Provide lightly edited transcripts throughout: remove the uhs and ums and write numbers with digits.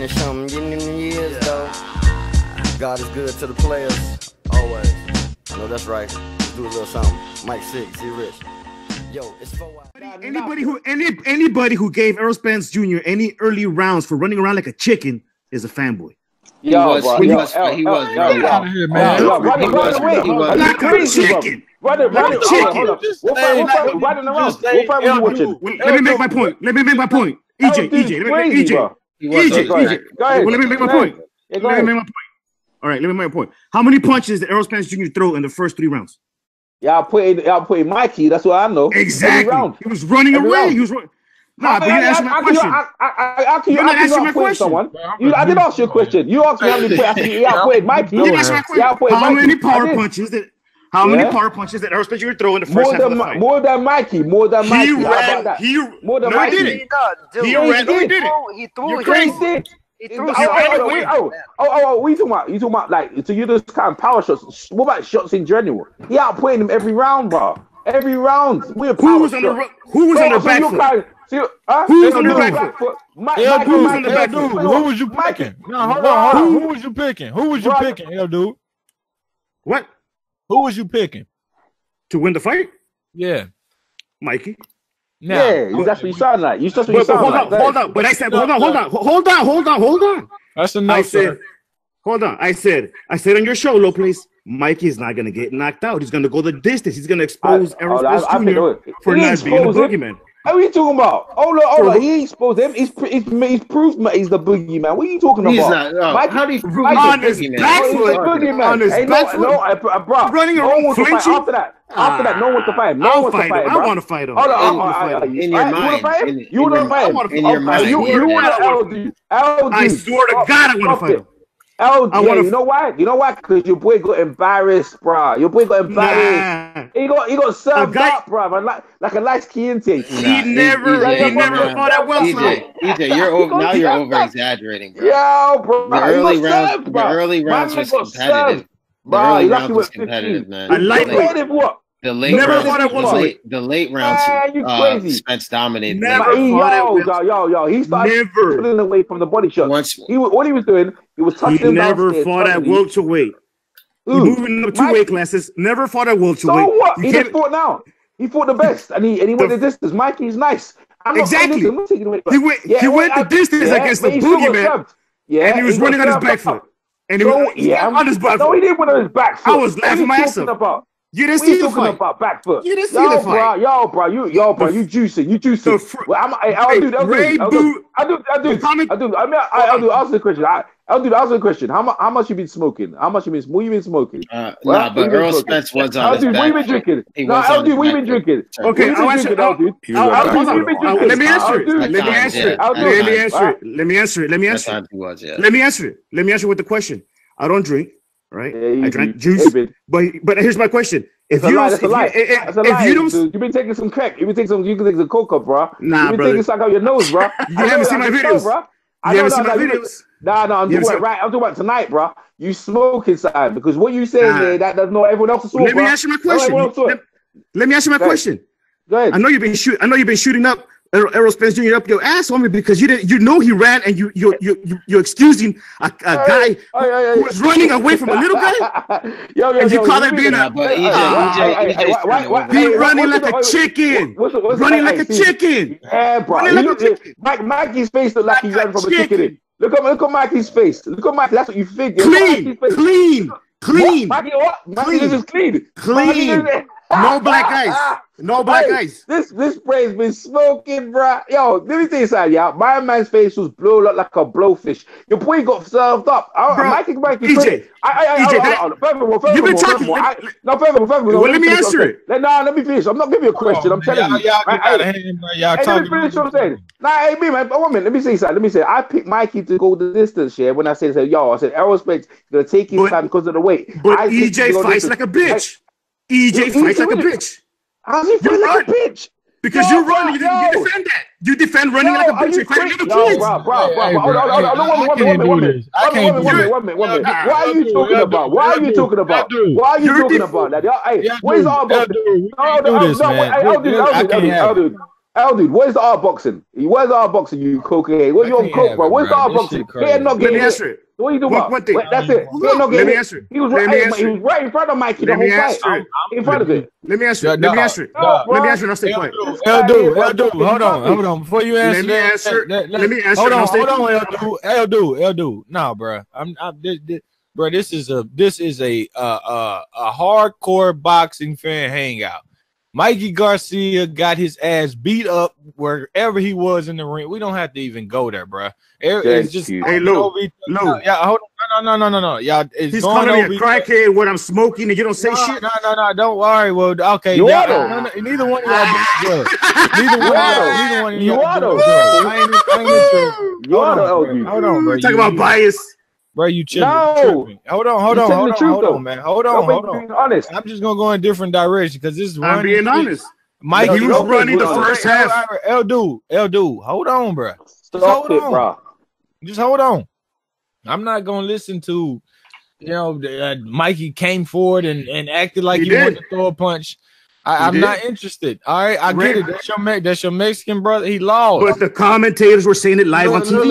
20-something years, though. God is good to the players, always. I know that's right. Let's do a little something. Mike 6, he rich. Yo, it's 4 Anybody who gave Errol Spence Jr. any early rounds for running around like a chicken is a fanboy. He was running out of here, man. Like a chicken. Running around. Let me make my point. EJ. Let me make my point. All right, let me make my point. How many punches did Errol Spence Jr. throw in the first 3 rounds? Y'all put Mikey. That's what I know. Exactly. He was running away. He was running. Nah, but you didn't answer my question. You're not answering my question. I did ask you a question. You asked me how many points. Y'all put Mikey. You didn't answer my question. How many power punches did Errol Spence Jr. throw in the first half of the fight? More than Mikey. He ran. More than Mikey. He did it. He ran. No, he did it. He threw. You're crazy. He threw. What you talking about? You talking about like so you just kind of power shots? What about shots in general? He outplaying him every round, bro. Every round. Who was on the back foot? Who was on the back foot? Who was on the back foot? Who was you picking? No, hold on. Who was you picking? Who was you picking, L dude? What? Who was you picking to win the fight? Yeah, Yeah, Mikey. that's what you sound like. You just what you sound like. Hold on. But I said, hold on. That's enough. I said, hold on. I said on your show, Lopez, Mikey is not gonna get knocked out. He's gonna go the distance. He's gonna expose Errol Spence Jr. for not being the boogeyman. What are you talking about? Hold on. He exposed him. He's proved he's the boogeyman. What are you talking about? Not, how do you prove on his back foot? On his back foot? Bro. Running around flinching? After that, no one to fight him. I want to fight him. In your mind. You want to fight him? In your mind. You want to LD. I swear to God, I want to fight him. LD, you know why? Because your boy got embarrassed, bro. Your boy got embarrassed. He got served up, bro. Like a nice key intake. He never fought that well. EJ, you're over exaggerating, bro. Yo, bro. The early rounds was competitive. The early rounds was competitive, man. I like it. What? The late rounds, Spence dominated. Yo, he started pulling away from the body shot. What he was doing, he was touching him downstairs. He never fought at welterweight. He moving up 2 weight classes. Never fought at welterweight. So what? He just fought now. He fought the best, and he went the distance. Mikey's nice. Exactly. He went the distance against the boogeyman. And he was running on his back foot. And he was on his back foot. No, he didn't went on his back foot. I was laughing my ass off. You didn't see the fight. About back foot. You didn't see the fight. Yo, bro, you juicing. I'll answer the question. I'll do the question. How much you been smoking? What you been smoking? But Errol Spence was on his back. What you been drinking? What you been drinking? Okay, let me answer it with the question. I don't drink. Right, I drank juice, but here's my question: If you don't, you've been taking some crack, you can take some coca, bro. Nah, you've been taking some out your nose, bro. You haven't seen my videos, bro. You haven't seen my videos. Nah, I'm talking about tonight, bro. You smoke inside because what you saying there that does not everyone else saw. Let me ask you my question. Let me ask you my question. Go ahead. I know you've been shooting up Errol Spence Jr. up your ass on me because you know he ran and you're excusing a guy who was running away from a little guy. And you call that being a he running like a chicken. Running like a chicken. Yeah, bro. Mikey's face look like he ran from a chicken. Look at Mikey's face. Look at Mikey. That's what you figure. Clean. Mikey, what? Mikey is clean. No black guys. No black guys. This spray's been smoking, bro. Yo, let me tell you something, y'all. My man's face was blown up like a blowfish. Your boy got served up. Mikey, EJ. You've been talking. Furthermore. Let me answer it. Let me finish. I'm not giving you a question. I'm telling you. Let me finish what I'm saying. Hey, man. 1 minute. Let me say something. I picked Mikey to go the distance here when I said, I said, Errol Spence going to take his time because of the weight. But EJ fights like a bitch. EJ fights like a bitch. How's he fighting like a bitch? Because you run, you defend that. You defend running like a bitch. You fight little kids. Bro. I can't do it. 1 minute. What are you talking about? Why are you talking about that? Hey, where's our do this, man. Oh, dude, where's the art boxing? Where's the art boxing, you cocaine? Where's you on coke, bro? Where's the art boxing? Let me answer it. What are you doing about? One thing. That's it. Let me answer it. He was right in front of Mikey the whole fight. In front of it. Let me answer it. Let me answer it. Let me answer it. I'll stay quiet. L-Dude, hold on. Before you answer let me answer hold on, L-Dude. Nah, bro. Bro, this is a hardcore boxing fan hangout. Mikey Garcia got his ass beat up wherever he was in the ring. We don't have to even go there, bro. It's just hey, Lou. Yeah, hold on. No. Y'all, he's calling me a crackhead when I'm smoking and you don't say shit. No. Don't worry. Well, okay. Neither one of y'all do drugs. Neither one of y'all do drugs. Hold on, bro. Talk about bias. Bro, you tripping. Hold on, man. Hold on. Honest. I'm just gonna go in a different direction because this is I'm being honest. Mikey he was running the first half. L-Dude, hold on, bro. Stop it, bro. Just hold on. I'm not gonna listen to, Mikey came forward and acted like he wanted to throw a punch. I'm not interested. All right, I get it. That's your Mexican brother. He lost. But the commentators were saying it live on TV.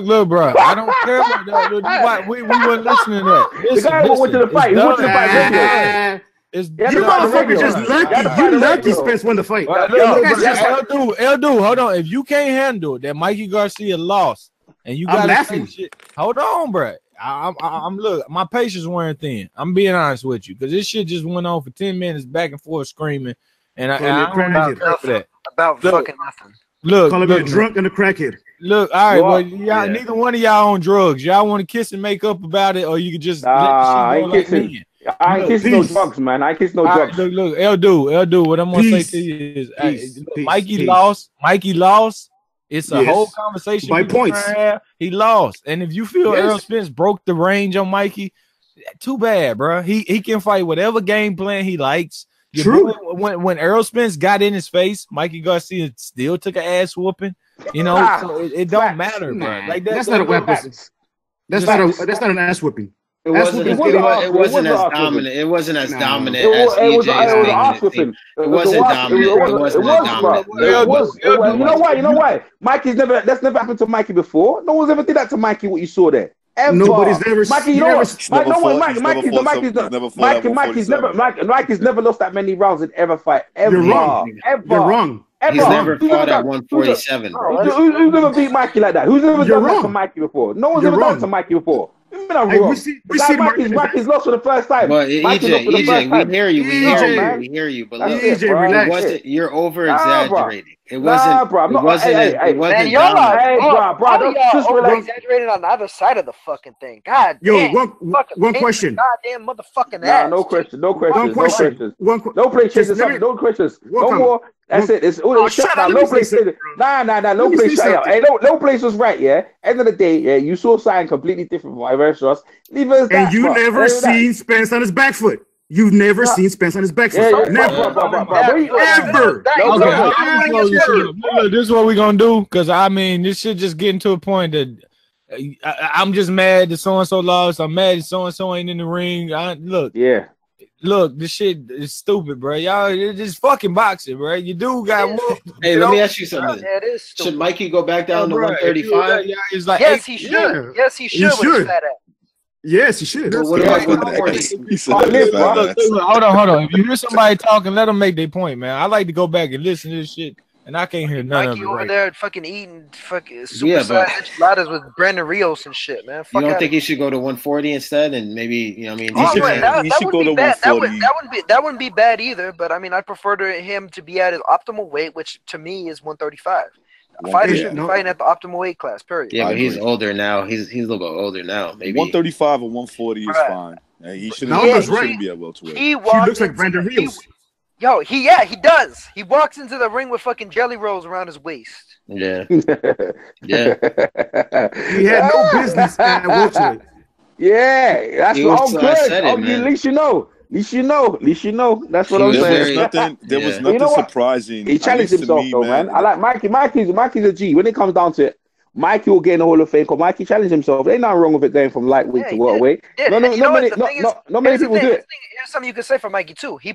Look, bro. I don't care about that. We weren't listening to that. The guy went to the fight. He went to the fight. You motherfucker just lucky. You lucky Spence won the fight. L-Dude, hold on. If you can't handle that Mikey Garcia lost and you got laughing. Shit, hold on, bro. I'm look, my patience wearing thin. I'm being honest with you because this shit just went on for 10 minutes back and forth screaming, and I don't know for that. About fucking nothing. Look, calling me a drunk and a crackhead. Look, all right, well, neither one of y'all on drugs. Y'all want to kiss and make up about it, or you could just let the shit go like me. I ain't kissing no drugs, man. I ain't kissing no drugs. Look, L-Dude, what I'm gonna say to you is, Mikey lost. It's a whole conversation. By points. He lost. And if you feel Errol Spence broke the range on Mikey, too bad, bro. He can fight whatever game plan he likes. True. When Errol Spence got in his face, Mikey Garcia still took an ass whooping. So it don't matter, bro. Like that's not a weapon. That's not an ass whooping. It wasn't as dominant. It wasn't as dominant as EJ's thing. It wasn't dominant. It wasn't dominant. You know why? That's never happened to Mikey before. No one's ever did that to Mikey. What you saw there? Ever. Nobody's never. Mikey, Mikey's never lost that many rounds in ever fight. Ever. You're wrong. Ever. He's never fought at 147. Who's ever beat Mikey like that? Who's ever done that to Mikey before? No one's ever done it to Mikey before. We see Mikey's lost for the first time. But EJ, we hear you. But look, EJ, you're over exaggerating. It wasn't. Bro. Man, y'all are exaggerating on the other side of the fucking thing. God damn. One question. Goddamn motherfucking ass. No questions. No questions. No questions. No more. That's it. It's no place. No place. Hey, no place was right. Yeah. End of the day, yeah. You saw something completely different from my restaurants. Leave us that. And you never seen Spence on his back foot. You've never seen Spence on his back foot. Never. Ever. This is what we're gonna do, because I mean, this shit just getting to a point that I'm just mad that so and so lost. I'm mad that so and so ain't in the ring. Look, this shit is stupid, bro. Y'all, it's just fucking boxing, bro. You do got whooped. Hey, let me ask you something. Should Mikey go back down to 135? Yes, he should. Yes, he should. Yes, he should. What about 140? Hold on. If you hear somebody talking, let them make their point, man. I like to go back and listen to this shit, and I can't hear none of it. Mikey over there fucking eating fucking super-sized enchiladas with Brandon Rios and shit, man. You don't think he should go to 140 instead, and maybe he should go to 140. That wouldn't be bad either. But I mean, I prefer him to be at his optimal weight, which to me is 135. Fighters should be fighting at the optimal weight class, period. Yeah, but he's older now. He's a little bit older now. Maybe 135 or 140 is fine. He shouldn't be at welterweight. He looks like Brandon Rios. He does. He walks into the ring with fucking jelly rolls around his waist. Yeah. He had no business at welterweight. Yeah, that's what I'm good. At least you know. At least you know. That's what I'm saying. There was nothing surprising. He challenged himself, though, man. I like Mikey. Mikey's a G. When it comes down to it, Mikey will get in the Hall of Fame because Mikey challenged himself. Ain't nothing wrong with it going from lightweight to welterweight. Not many people do it. Here's something you can say for Mikey too. He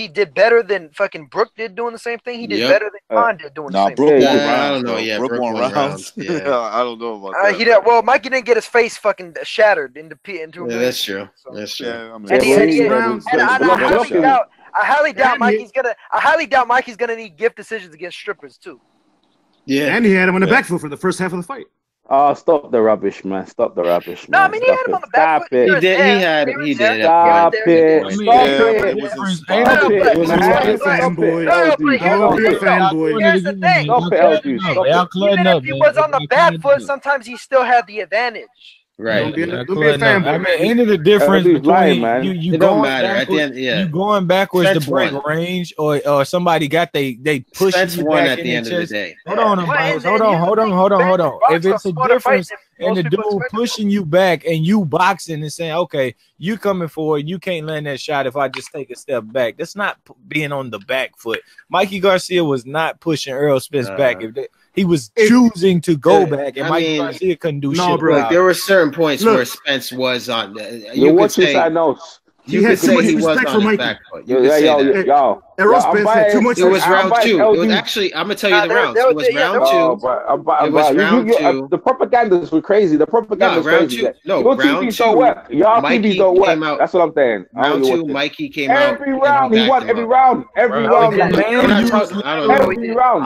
did better than fucking Brooke did doing the same thing. He did better than Khan did doing the same thing. I don't know. Yeah, Brooke won rounds. I don't know about that. Well, Mikey didn't get his face fucking shattered into. Yeah, that's true. That's true. I highly doubt Mikey's gonna need gift decisions against strippers too. Yeah, and he had him on the back foot for the first half of the fight. Oh, stop the rubbish, man! Stop the rubbish, man! No, I mean he had him on the back foot. He did. He did. Stop it! Stop it! Don't be a fanboy. Here's the thing. Even if he was on the back foot, sometimes he still had the advantage. Right. Don't be a fanboy. I mean, ain't it the difference between you don't matter at the end? You going backwards to break range, or somebody got they push you back at the end of the day. Hold on. If it's a difference in the dude pushing you back and you boxing and saying, okay, you coming forward, you can't land that shot if I just take a step back. That's not being on the back foot. Mikey Garcia was not pushing Errol Spence back. He was choosing to go back, and Mikey Garcia couldn't do shit. Bro, there were certain points where Spence was on. You could say side notes. You could say he was on his back foot. Errol Spence had too much. It was round 2. It was actually. I'm gonna tell you the rounds. It was round 2. It was round 2. The propagandas were crazy. The propaganda was crazy. Round 2. Y'all TVs don't work. That's what I'm saying. Round 2, Mikey came out. Every round, he won every round. Every round. I'm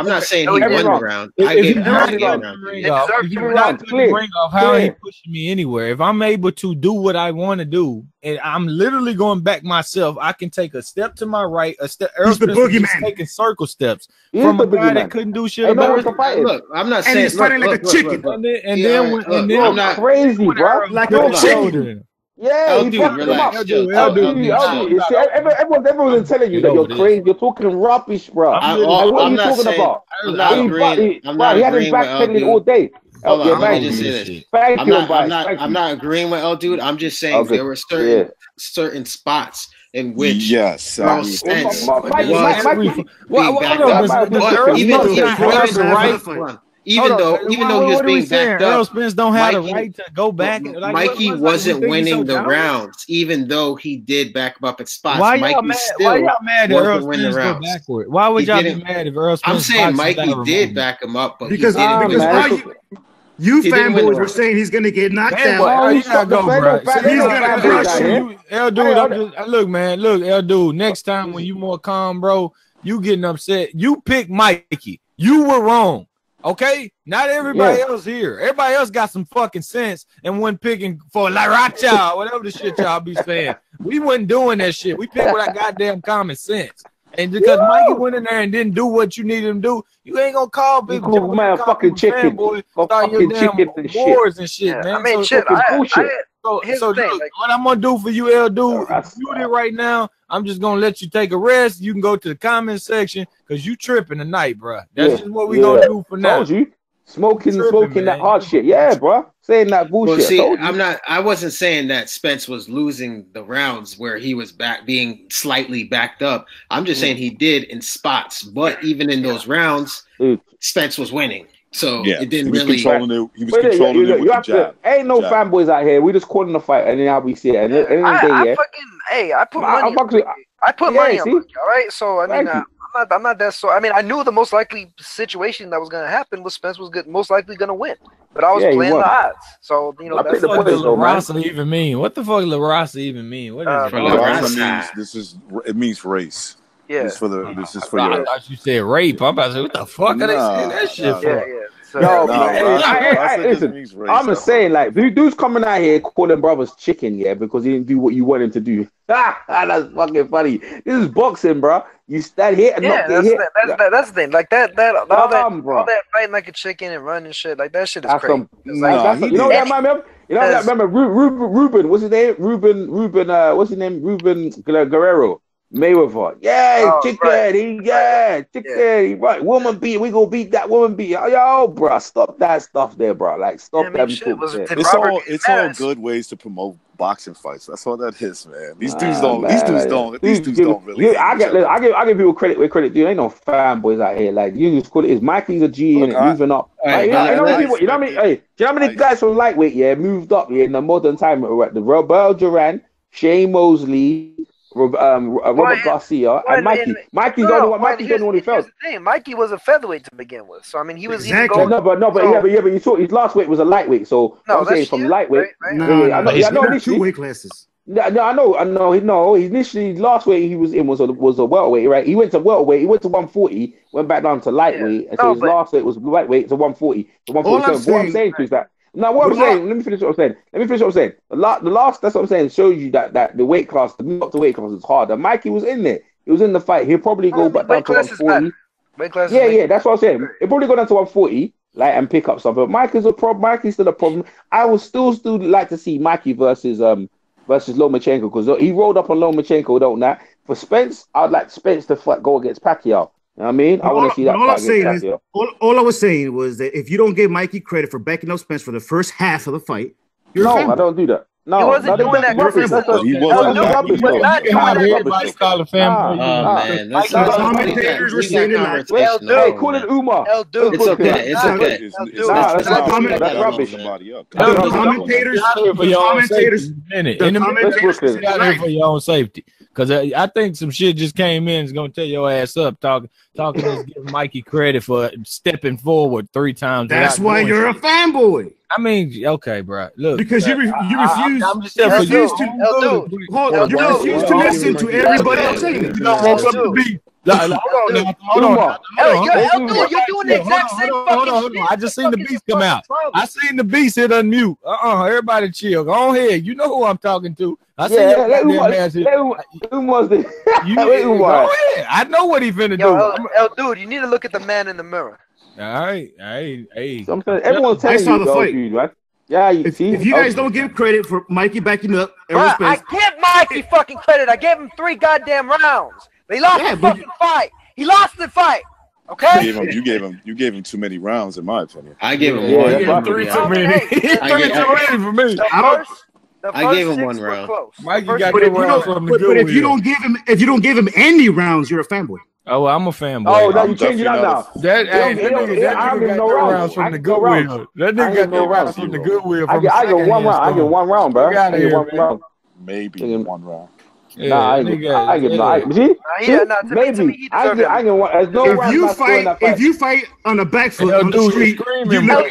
not saying he won the round. I gave every round. If you're not bring off how he pushing me anywhere, if I'm able to do what I want to do, and I'm literally going back myself, I can take a step to my right, a step. He's the boogeyman. Taking circle steps from a guy that couldn't do shit about it. Look, I'm not saying he's fighting like a chicken. And then I'm not crazy, bro. Like a chicken. Yeah, he fucked him up. Everyone's telling you that you're crazy. You're talking rubbish, bro. What are you talking about? I'm not agreeing. He had him backpedaling all day. Hold on, let me just say this. I'm not agreeing with L Dude. I'm just saying there were certain spots in which Errol Spence even though he was being backed up, Errol Spence don't have the right to go back. Mikey wasn't winning the rounds, even though he did back him up at spots. Why y'all mad that Errol Spence go backward? Why would y'all be mad if Errol Spence? I'm saying Mikey did back him up, but because you fanboys were saying he's gonna get knocked out. He's gonna crush you. L Dude, look, man. Look, L Dude. Next time when you more calm, bro, you getting upset. You pick Mikey. You were wrong. Okay? Not everybody else here. Everybody else got some fucking sense and wasn't picking for La Racha, whatever the shit y'all be saying. We wasn't doing that shit. We picked with our goddamn common sense. And because Mikey went in there and didn't do what you needed him to do, you ain't gonna call people man fucking chicken, boy, fucking chicken and wars and shit, man. I mean, shit. So what I'm gonna do for you, L Dude, if you do it right now, I'm just gonna let you take a rest. You can go to the comment section because you tripping tonight, bro. That's just what we gonna do for now. Told you. Smoking that hard shit. Yeah, bro. Saying that bullshit. Well, see, I wasn't saying that Spence was losing the rounds where he was being slightly backed up. I'm just saying he did in spots, but even in those rounds, Spence was winning. So it didn't really. He was controlling it with the jab. Ain't no fanboys out here. We just calling the fight, and then how we see it. I put money. I put money on Mikey. All right, so I mean. I'm not that so. I mean, I knew the most likely situation that was going to happen was Spence was most likely going to win, but I was playing the odds. So that's what La Raza even mean. What the fuck La Raza even mean? What is it? La Raza means it means race. Yeah. This is for your. I thought you said rape. I'm about to say, what the fuck are they saying that shit for? Listen, I'm just saying, like, dude's coming out here calling brothers chicken, because he didn't do what you want him to do. That's fucking funny. This is boxing, bro. You stand here and not get hit. That's the thing. Like all that fighting like a chicken and running shit, like that shit is crazy. You know that remember Ruben, what's his name? Ruben Guerrero. Mayweather. Yeah, chicken. Chicken. Right. Woman beat. We gonna beat that woman beat. Yo, bro, stop that stuff there, bro. Like, stop that. It's all good ways to promote boxing fights. That's all that is, man. These dudes don't really. I give people credit where credit due. Ain't no fanboys out here. Like, you just call it is. Mikey's a G and moving up. You know how many guys from lightweight moved up in the modern time? The Roberto Duran, Shane Mosley, Robert Garcia, and Mikey. Mikey's the only one who felt. Mikey was a featherweight to begin with, so I mean he was exactly. even going. But you saw his last weight was a lightweight. So I'm saying from lightweight. I know two weight classes. I know. No, initially last weight he was in was a welterweight, right? He went to welterweight. He went to 140, went back down to lightweight, and so his last weight was lightweight to 140 to 147. What I'm saying is that. Now, what I'm saying, let me finish what I'm saying. The last, that's what I'm saying, shows you that the weight class, the move up to weight class is harder. Mikey was in there. He was in the fight. He'll probably go back down to 140. Weight class that's what I'm saying. He'll probably go down to 140, like, and pick up something. But Mikey's a problem. Mikey's still a problem. I would still like to see Mikey versus Lomachenko, because he rolled up on Lomachenko, don't that? For Spence, I'd like Spence to go against Pacquiao. You know what I mean? I want to see that. All I was saying was that if you don't give Mikey credit for backing up Spence for the first half of the fight, I don't do that. No, he wasn't doing that. He wasn't. Everybody call a family. Man, that's commentators were saying it like, hey, call it Uma. It's okay. That's rubbish. The commentators out here for your own safety. Because I think some shit just came in. Is gonna tear your ass up. Talking. Let's give Mikey credit for stepping forward 3 times. That's why you're a fanboy. I mean, okay, bro. Look, because you refuse. You refuse to listen to everybody else saying it. You don't want something to be. Hold on. You're doing the exact same fucking Hold on. I just seen the beast come out. I seen the beast hit unmute. Everybody chill. Go ahead. You know who I'm talking to. I see your goddamn ass here. Who was this? Go ahead. I know what he finna do. Dude, you need to look at the man in the mirror. All right. Hey. Everyone's telling you, the fight. Dude, right? Yeah, if you guys don't give credit for Mikey backing up, I give Mikey fucking credit. I gave him 3 goddamn rounds. He lost the fucking fight. He lost the fight. Okay. You gave him too many rounds, in my opinion. I gave him 1. He gave 3 too many. 3 too many for me. I gave him 1 round. Mikey got good rounds from the good. But if you don't give him any rounds, you're a fanboy. Oh, well, I'm a fanboy. Oh, no, you changing that now. That nigga got no rounds from the goodwill. That nigga got no rounds from the goodwill. I get 1 round. I get 1 round, bro. I get 1 round. Maybe 1 round. Yeah, I get maybe. I get one. If you fight on a back foot on the street, you know,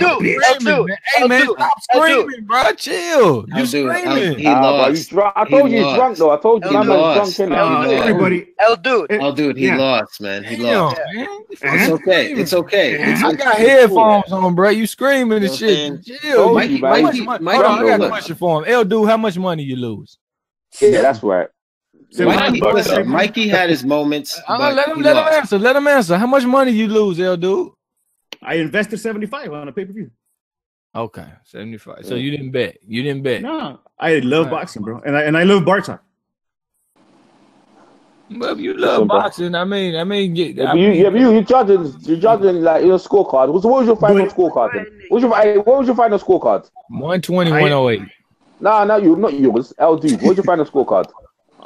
hey man, stop screaming, bro. Chill. You screaming. He lost. I told you he's drunk though. I told you I'm not drunk. Everybody. Dude, he lost, man. He lost. It's okay. It's okay. I got headphones on, bro. You screaming and shit. Chill. Mikey, I got a question for him. Dude, how much money you lose? Yeah, that's right. Mikey had his moments. Let him answer. Let him answer. How much money you lose, dude? I invested 75 on a pay-per-view. Okay, 75. So you didn't bet. No, I love boxing, bro, and I love bar talk. Well, you love boxing. I mean, you're judging like your scorecard. What was your final scorecard? Then? What was your final scorecard? 120, 108. No, you not yours. L dude, what was your final scorecard?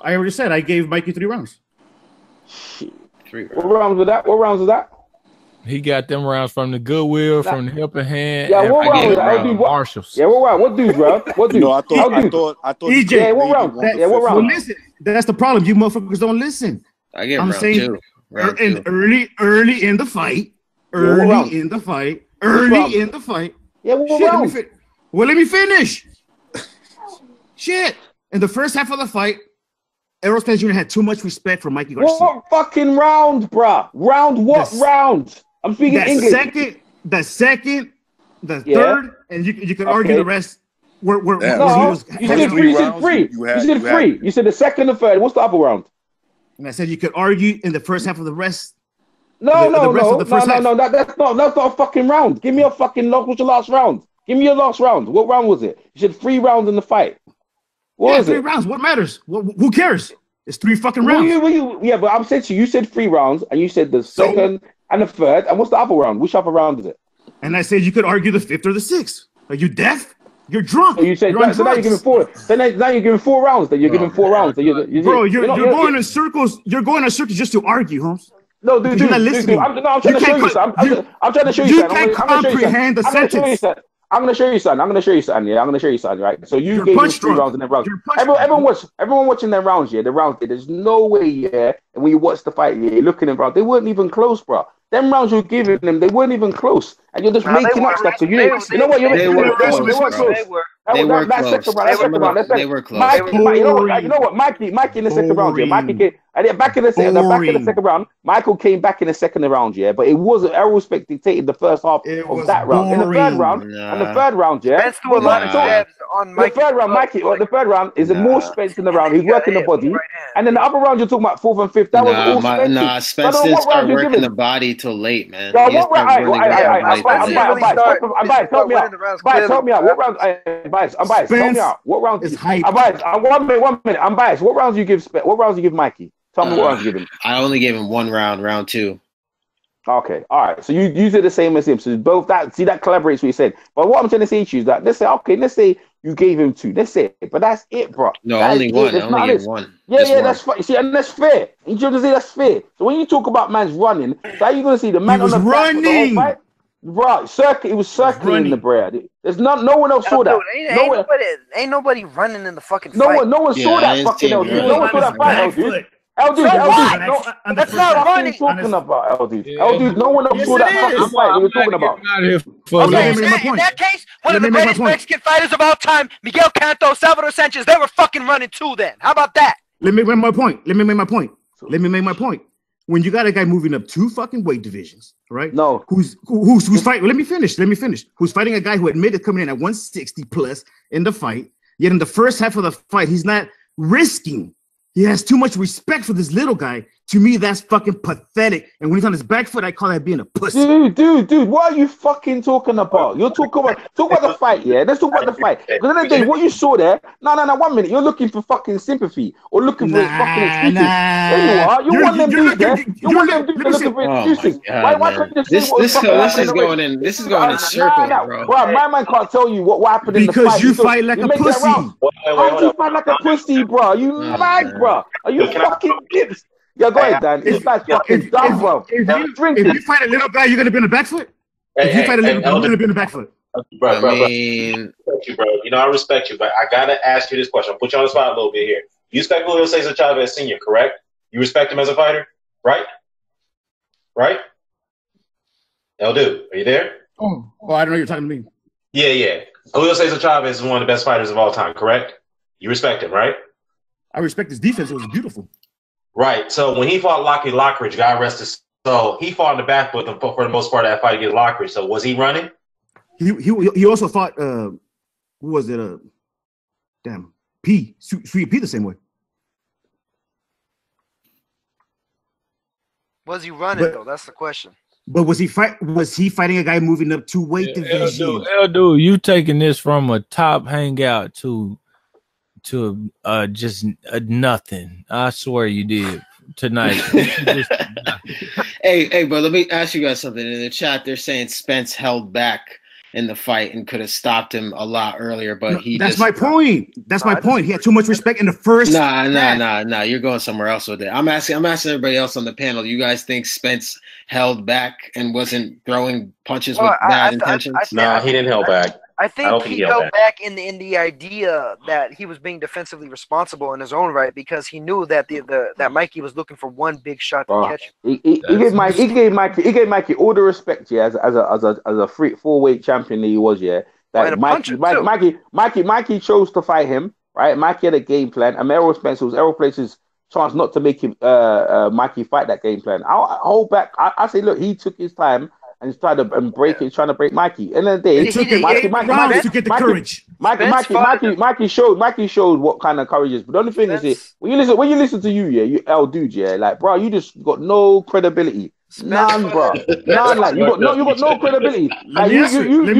I already said I gave Mikey 3 rounds. Shit. 3 rounds. What rounds was that? He got them rounds from the Goodwill, from the Helping Hand. Yeah, what round? Marshalls. Yeah, what round? What dudes, bro? What dudes? No, I thought. EJ, yeah, what round? What round? Well, listen, that's the problem. You motherfuckers don't listen. I get round 2. Early in the fight. Early in the fight. Yeah, what round? Let me finish. Shit. In the first half of the fight, Errol Spence Jr. had too much respect for Mikey Garcia. What fucking round, bruh? Round? I'm speaking English. The second, the third, and you can argue the rest. You said 3. You said the second and third. What's the upper round? And I said you could argue in the first half of the rest. No. That's not a fucking round. Give me a fucking what's your last round? Give me your last round. What round was it? You said 3 rounds in the fight. What was 3 rounds. What matters? Who cares? It's 3 fucking rounds. Yeah, but I'm saying to you, you said 3 rounds, and you said the second and the third, and what's the other round? Which other round is it? And I said you could argue the 5th or the 6th. Are you deaf? You're drunk. So you said so now you're giving 4. So now you're giving 4 rounds. Then you're giving 4 rounds. You're going in circles. You're going in circles just to argue, Holmes. No, dude, I'm trying to show you something. I'm trying to show you something. You can't comprehend the sentence. I'm gonna show you something. Yeah, I'm gonna show you something. Right. So you gave me 3 rounds in that round. Everyone watching their rounds. Yeah, the rounds. There's no way. Yeah, and when you watch the fight, yeah, you're looking at bro. They weren't even close, bro. Them rounds you're giving them, they weren't even close, and you're just making up stuff. So you know what? They were close. They were close. They were close. You know what? Mikey in the second round. Yeah, Mikey came back in the second round. Michael came back in the second round. Yeah, but it wasn't. Errol Spence dictated the first half of that round. In the third round, yeah. The third round, Mikey. The third round is more Spence in the round. He's working the body, and then the other round you're talking about 4th and 5th. That was all Spence. Nah, Spence didn't start working the body till late, man. I'm biased. Help me out. What round? I'm biased. Tell me out. What round is hype? I'm biased. 1 minute. I'm biased. What rounds you give? What rounds you give Mikey? Tell me what rounds you give him. I only gave him 1 round, round 2. Okay, all right. So you did the same as him. So both that collaborates what you said. But what I'm trying to say to you is that let's say you gave him 2. Let's say, but that's it, bro. No, that only 1. I only gave 1. Yeah, that's fine. See, and that's fair. You just say that's fair. So when you talk about man's running, so how you gonna see the man on the running? Back, right, it was circling in the bread. There's no one else saw that. Ain't nobody running in the fucking fight. No one saw that fucking LD. No one saw that fight, LD. LD, that's not running. Talking about LD. LD, no one else saw that fucking fight we were talking about. Okay, in that case, one of the greatest Mexican fighters of all time, Miguel Canto, Salvador Sanchez, they were fucking running too then. How about that? Let me make my point. When you got a guy moving up 2 fucking weight divisions, right? No. Who's fighting? Let me finish. Who's fighting a guy who admitted coming in at 160 plus in the fight, yet in the first half of the fight, he's not risking. He has too much respect for this little guy. To me, that's fucking pathetic. And when he's on his back foot, I call that being a pussy. Dude, what are you fucking talking about? You're talking about the fight, yeah? Let's talk about the fight. Because at the day, what you saw there, no, 1 minute. You're looking for fucking sympathy or looking for fucking excuses. There you are. You want them dudes there. You want them dudes looking for excuses. Why couldn't you say what This is going in circles, bro. Bro, my man can't tell you what happened in the fight. Because you fight like a pussy. How do you fight like a pussy, bro? You mad, bro? Are you fucking dips? Yeah, go ahead, Dan. It's like fucking dumb, bro. If you fight a little guy, you're gonna be in the back foot. If you fight a little guy, you're gonna be in the back foot. Bro. You know, I respect you, but I gotta ask you this question. I'll put you on the spot a little bit here. You respect Julio Cesar Chavez Sr., correct? You respect him as a fighter, right? Right? Eldu, are you there? Oh, I don't know. You're talking to me. Yeah. Julio Cesar Chavez is one of the best fighters of all time, correct? You respect him, right? I respect his defense. It was beautiful. Right. So when he fought Lockie Lockridge, God rest his soul, he fought in the back for the most part of that fight against Lockridge. So was he running? He also fought who was it? Sweet P the same way. Was he running though? That's the question. But was he fighting a guy moving up 2 weight divisions? Eldu, you taking this from a top hangout to just nothing. I swear you did tonight. Hey, bro, let me ask you guys something. In the chat, they're saying Spence held back in the fight and could have stopped him a lot earlier, but that's my point. That's my point. He had too much respect in the first. Nah. You're going somewhere else with it. I'm asking everybody else on the panel. You guys think Spence held back and wasn't throwing punches with bad intentions? No, he didn't hold back. I think he held back in the idea that he was being defensively responsible in his own right because he knew that that Mikey was looking for one big shot to catch him. He gave Mikey all the respect, yeah, as a 4-weight champion that he was, yeah. That Mikey chose to fight him, right? Mikey had a game plan, and Errol Spence was Errol Spence's chance not to make him Mikey fight that game plan. I hold back. I say, look, he took his time. And he's trying to break Mikey. And then they took Mikey to get the courage. Mikey showed what kind of courage is. But the only thing is, when you listen to you dude, yeah, like, bro, you just got no credibility. None, bro. None, like you got no credibility. Let me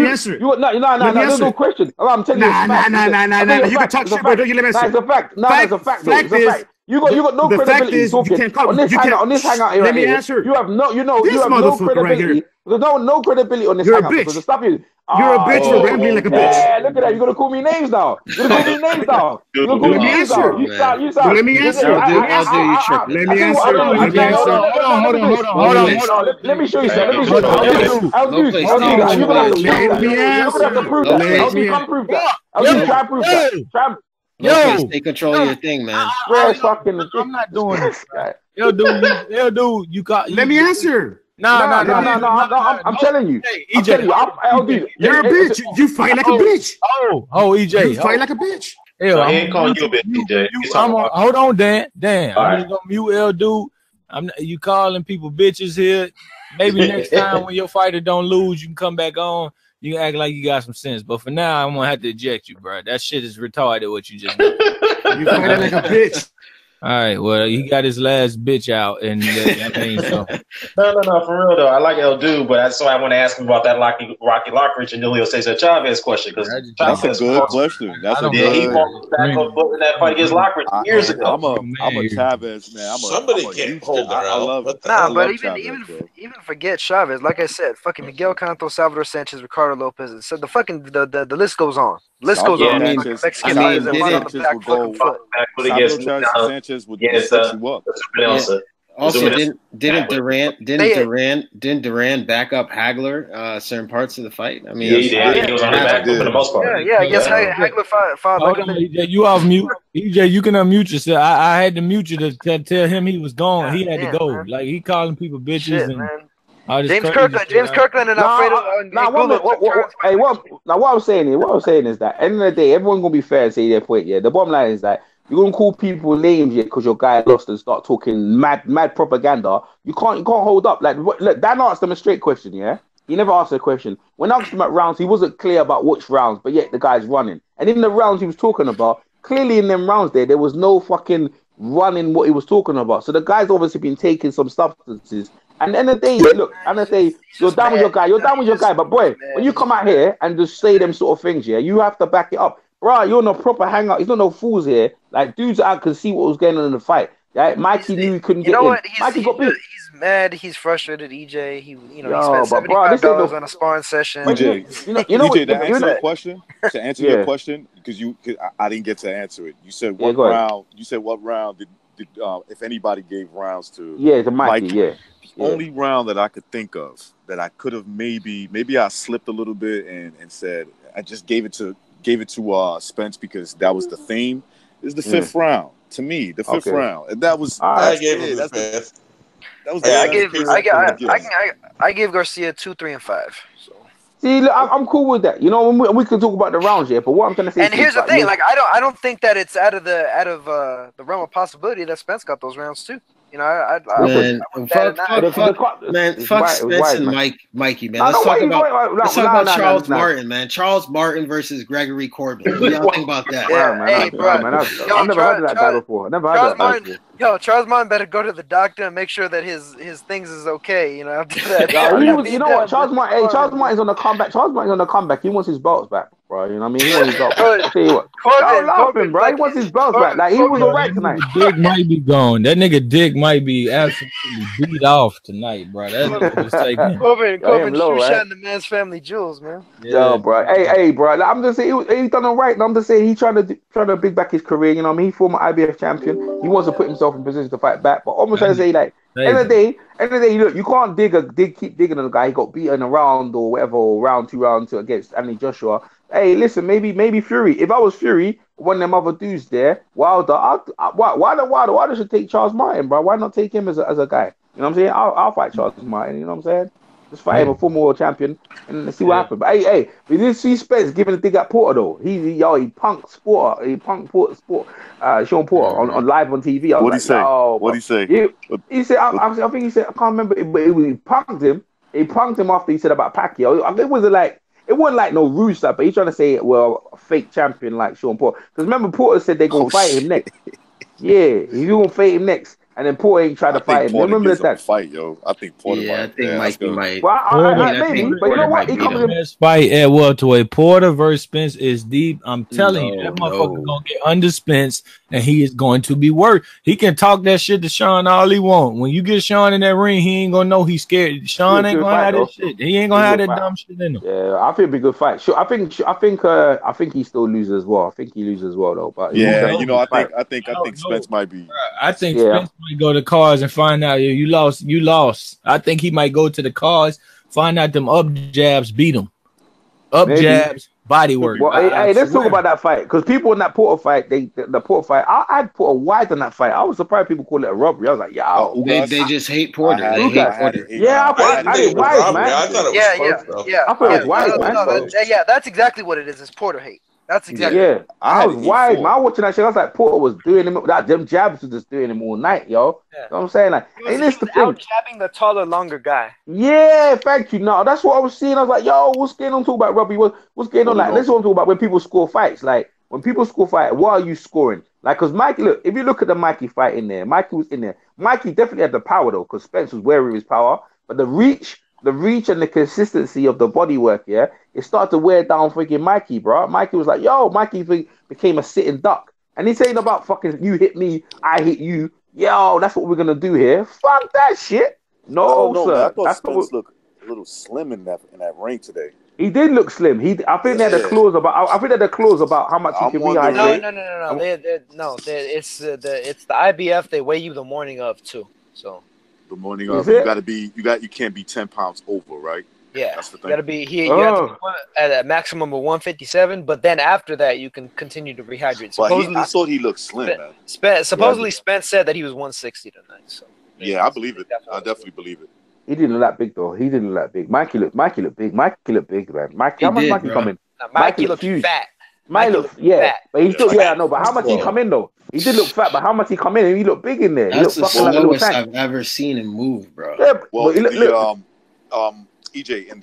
answer it. You got there's no question. I'm telling you, nah. You can talk shit, but don't you let me answer. It's a fact. No, it's a fact. It's a fact. You got no credibility talking on this hangout here. Let me answer. You have no credibility. There's no credibility on this hangout. You're a bitch. You're a bitch for rambling like a bitch. Yeah, look at that. You're gonna call me names now. You're gonna call me names now. You're gonna call me names now. You sound. Let me answer. Hold on. Let me show you something. I'll do. Let me prove that. Try to prove that. Yo, take control of your thing, man. I'm not doing this. Yo, dude, you got. Let me answer. No. I'm telling you. EJ, you're a bitch. You fight like a bitch. EJ, you fight like a bitch. So he ain't calling you a bitch, EJ. Hold on, Dan. I'm gonna mute L dude. You calling people bitches here. Maybe next time when your fighter don't lose, you can come back on. You can act like you got some sense, but for now, I'm gonna have to eject you, bro. That shit is retarded. What you just did. You fight like a bitch. All right, well, he got his last bitch out, and so. No, for real though. I like El Dude, but that's why I want to ask him about that Rocky Lockridge and Julio Cesar Chavez question, because that's a good question. He walked back on foot in that fight against Lockridge years ago. I'm a Chavez man. Somebody can't hold their own. But even forget Chavez. Like I said, fucking Miguel Canto, Salvador Sanchez, Ricardo Lopez. So the list goes on. List goes on. Mexican fighters that run on the back fucking foot. Sanchez would set you up. Also, didn't Duran back up Hagler certain parts of the fight? I mean, he was on the back for the most part. Yes, Hagler fought. Hold on, EJ, you off mute. EJ, you can unmute yourself. I had to mute you to tell him he was gone. He had to go. Man. Like he calling people bitches. Shit, and man. James Kirkland and Alfredo. What I'm saying is that at the end of the day, everyone's gonna be fair and say their point. Yeah, the bottom line is that you're gonna call people names yet because your guy lost and start talking mad propaganda. You can't hold up. Like, look, Dan asked them a straight question. Yeah, he never asked a question. When I asked him at rounds, he wasn't clear about which rounds, but yet the guy's running. And in the rounds he was talking about, clearly in them rounds there was no fucking running what he was talking about. So the guy's obviously been taking some substances. And at the end of the day, look, you're down with your guy, but boy, when you come out here and just say them sort of things, yeah, you have to back it up. Bro, you're not proper hangout. He's not no fools here. Like, dudes out can see what was going on in the fight. Right? Mikey knew he couldn't get in. Mikey got beat. He's mad. He's frustrated. EJ. He spent $75 on a sparring session. EJ, to answer your question, your question, because I didn't get to answer it. You said what round? You said what round did if anybody gave rounds to? Yeah, to Mikey. Yeah. The only round that I could think of that I could have maybe I slipped a little bit and said I just gave it to Spence because that was the theme. Is the fifth round to me? The fifth round, and that was I gave him the fifth. That was I gave Garcia 2, 3, and 5. So see, look, I'm cool with that. You know, we can talk about the rounds here, but what I'm trying to say. And here's the thing: like I don't think that it's out of the realm of possibility that Spence got those rounds too. You know, fuck Spence and Mikey, man. Let's talk about Charles Martin, man. Charles Martin versus Gregory Corbin. What do y'all think about that? I've never heard of that guy before. Charles Martin better go to the doctor and make sure that his things is okay. You know, after that. You know what? Charles Martin's on the comeback. Charles Martin's on the comeback. He wants his belts back, bro. You know what I mean? He wants his belts. I'll tell you what. Stop laughing, bro. He wants his belts back. Like, he was alright tonight. Dick might be gone. That nigga Dick might be absolutely beat off tonight, bro. That nigga was taking. Corbin shotting the man's family jewels, man. Yo, bro. Hey, bro. Like, I'm just saying he done alright. I'm just saying he trying to big back his career. You know what I mean? He former IBF champion. He wants to put himself in position to fight back. But I'm trying to say, like, end of the day, look, you can't keep digging on the guy. He got beaten around or whatever, or round two against Anthony Joshua. Hey, listen, maybe Fury. If I was Fury, one of them other dudes there, Wilder, Wilder should take Charles Martin, bro. Why not take him as a guy? You know what I'm saying? I'll fight Charles Martin. You know what I'm saying? Just fight him a former world champion and see what happens. But hey, we didn't see Spence giving a dig at Porter though. He punked Porter. He punked Sean Porter on live on TV. What'd he say? What'd he say? He said, I think he said, I can't remember, but he punked him. He punked him after he said about Pacquiao. It wasn't like no rude stuff, but he's trying to say, well, a fake champion like Sean Porter. Because remember, Porter said they're going to fight him next. Yeah, he's going to fight him next. And then Porter ain't tried to fight him. Porter remember that fight, yo. I think Porter might. I think Mikey might. Well, maybe, but you know what? He comes in this fight at welterweight. Porter versus Spence is deep. I'm telling you, that motherfucker gonna get under Spence, and he is going to be worse. He can talk that shit to Sean all he want. When you get Sean in that ring, he ain't gonna know he's scared. Sean ain't gonna have that shit. He ain't gonna have that dumb shit in him. Yeah, I think it'd be a good fight. Sure, I think he still loses as well. I think he loses as well though. But yeah, you know, I think Spence might be. I think Spence might go to cards and find out you lost. I think he might go to the cards, find out them up jabs beat him. Jabs, body work. Well, hey, let's talk about that fight because people in that Porter fight, the Porter fight, I'd put a wide on that fight. I was surprised people call it a robbery. I was like, yo, they just hate Porter. I did wide, man. I thought it was I thought it was wide, man. Yeah, that's exactly what it is. It's Porter hate. That's exactly. Yeah, I was wide, man. I was watching that shit. I was like, Porter was doing him. Them jabs was just doing him all night, yo. Yeah. You know what I'm saying? Like, he was out jabbing the taller, longer guy. Yeah, thank you. No, that's what I was seeing. I was like, yo, what's going on? Talk about Robbie. What's going on? Like, this is what I'm talking about when people score fights. Like, when people score fight, what are you scoring? Like, because Mikey, look, if you look at the Mikey fight in there, Mikey was in there. Mikey definitely had the power, though, because Spence was wary of his power. But the reach and the consistency of the body work, yeah, it started to wear down freaking Mikey, bro. Mikey was like, yo, Mikey became a sitting duck. And he's saying about fucking you hit me, I hit you. Yo, that's what we're going to do here. Fuck that shit. No, sir. Man. I thought Spence looked a little slim in that ring today. He did look slim. I think they had a clause about. I think they had a clause about how much he can rehydrate. No. It's the IBF. They weigh you the morning of too. So the morning of, you can't be 10 pounds over, right? Yeah, that's the thing. You gotta be here. You have to be at a maximum of 157, but then after that, you can continue to rehydrate. Supposedly, I thought he looked slim, man. Supposedly, Spence said that he was 160 tonight. So yeah, I believe it. I definitely believe it. He didn't look that big though. He didn't look that big. Mikey looked big. Mikey looked big, man. How much Mikey come in? Mikey looked huge. Fat. Mikey looked fat. But he still, I know. But how much he come in though? He did look fat, but how much he come in? And he looked big in there. That's he the slowest I've ever seen him move, bro. Yeah, well, EJ, in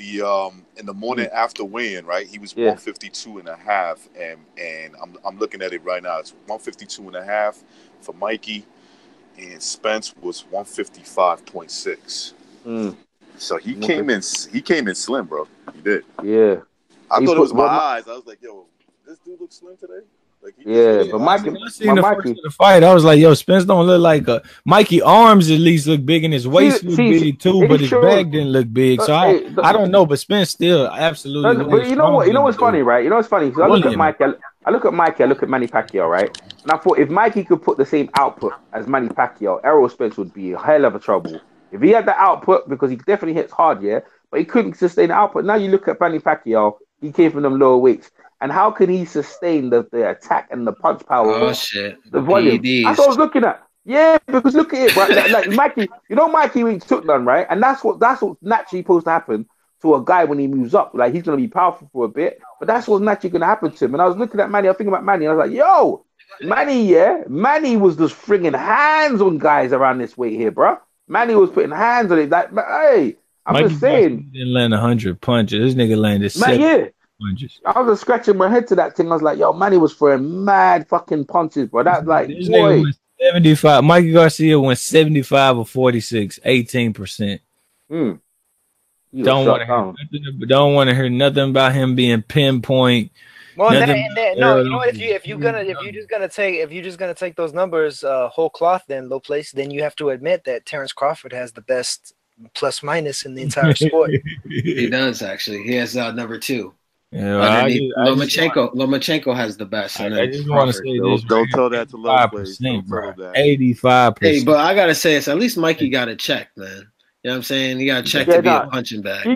the morning after weigh-in, right? He was 152 and a half, and I'm looking at it right now. It's 152 and a half for Mikey, and Spence was 155.6. So he came in slim, bro. He did. Yeah. I thought it was my eyes. I was like, yo, this dude looks slim today. Like, but Mikey, I seen the first of the fight. I was like, yo, Spence don't look like a Mikey. Arms at least look big, and his waist look big too, but his back didn't look big. So I don't know, but Spence still absolutely. But you know what? You know what's funny, right? You know what's funny? Because I look at Mikey. I look at Manny Pacquiao, right? And I thought if Mikey could put the same output as Manny Pacquiao, Errol Spence would be a hell of a trouble. If he had the output, because he definitely hits hard, yeah, but he couldn't sustain the output. Now you look at Manny Pacquiao, he came from them lower weights. And how can he sustain the attack and the punch power? Oh, shit. The volume. PEDs. That's what I was looking at. Yeah, because look at it, right? like Mikey, you know Mikey when he took none, right? And that's what naturally supposed to happen to a guy when he moves up. Like, he's going to be powerful for a bit, but that's what's naturally going to happen to him. And I was looking at Manny, I was thinking about Manny, I was like, yo, Manny was just flinging hands on guys around this weight here, bro. Manny was putting hands on it. Like, hey, I'm just saying. He didn't land 100 punches. This nigga landed 7 punches. I was just scratching my head to that thing. I was like, yo, Manny was throwing mad fucking punches, bro. That's like, this nigga went 75. Mikey Garcia went 75 or 46, 18%. Don't want to hear nothing about him being pinpoint. Well, no, you know what? If you're just gonna take those numbers whole cloth, then low place, then you have to admit that Terrence Crawford has the best plus minus in the entire sport. He does actually. He has number 2. Yeah, Lomachenko has the best. I just want to say this. Don't tell that to low place. 85%. Hey, but I gotta say this. At least Mikey got a check, man. You know what I'm saying? He got a check to be a punching bag. You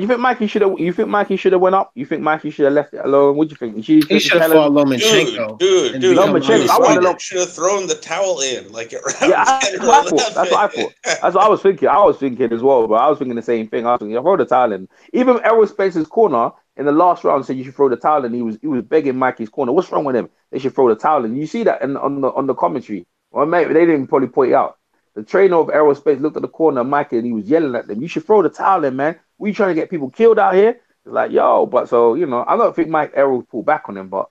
think Mikey should have? You think Mikey should have went up? You think Mikey should have left it alone? What do you think? He should have fought Lomachenko. Dude, Lomachenko should have thrown the towel in like it. That's what I thought. That's what I was thinking. I was thinking as well, but I was thinking the same thing. I was thinking, throw the towel in. Even Errol Spence's corner in the last round said you should throw the towel in. He was begging Mikey's corner. What's wrong with him? They should throw the towel in. You see that on the commentary. Well, maybe they didn't probably point it out. The trainer of Errol Spence looked at the corner of Mikey and he was yelling at them. You should throw the towel in, man. We trying to get people killed out here. It's like, yo, but so, you know, I don't think Errol pulled back on him, but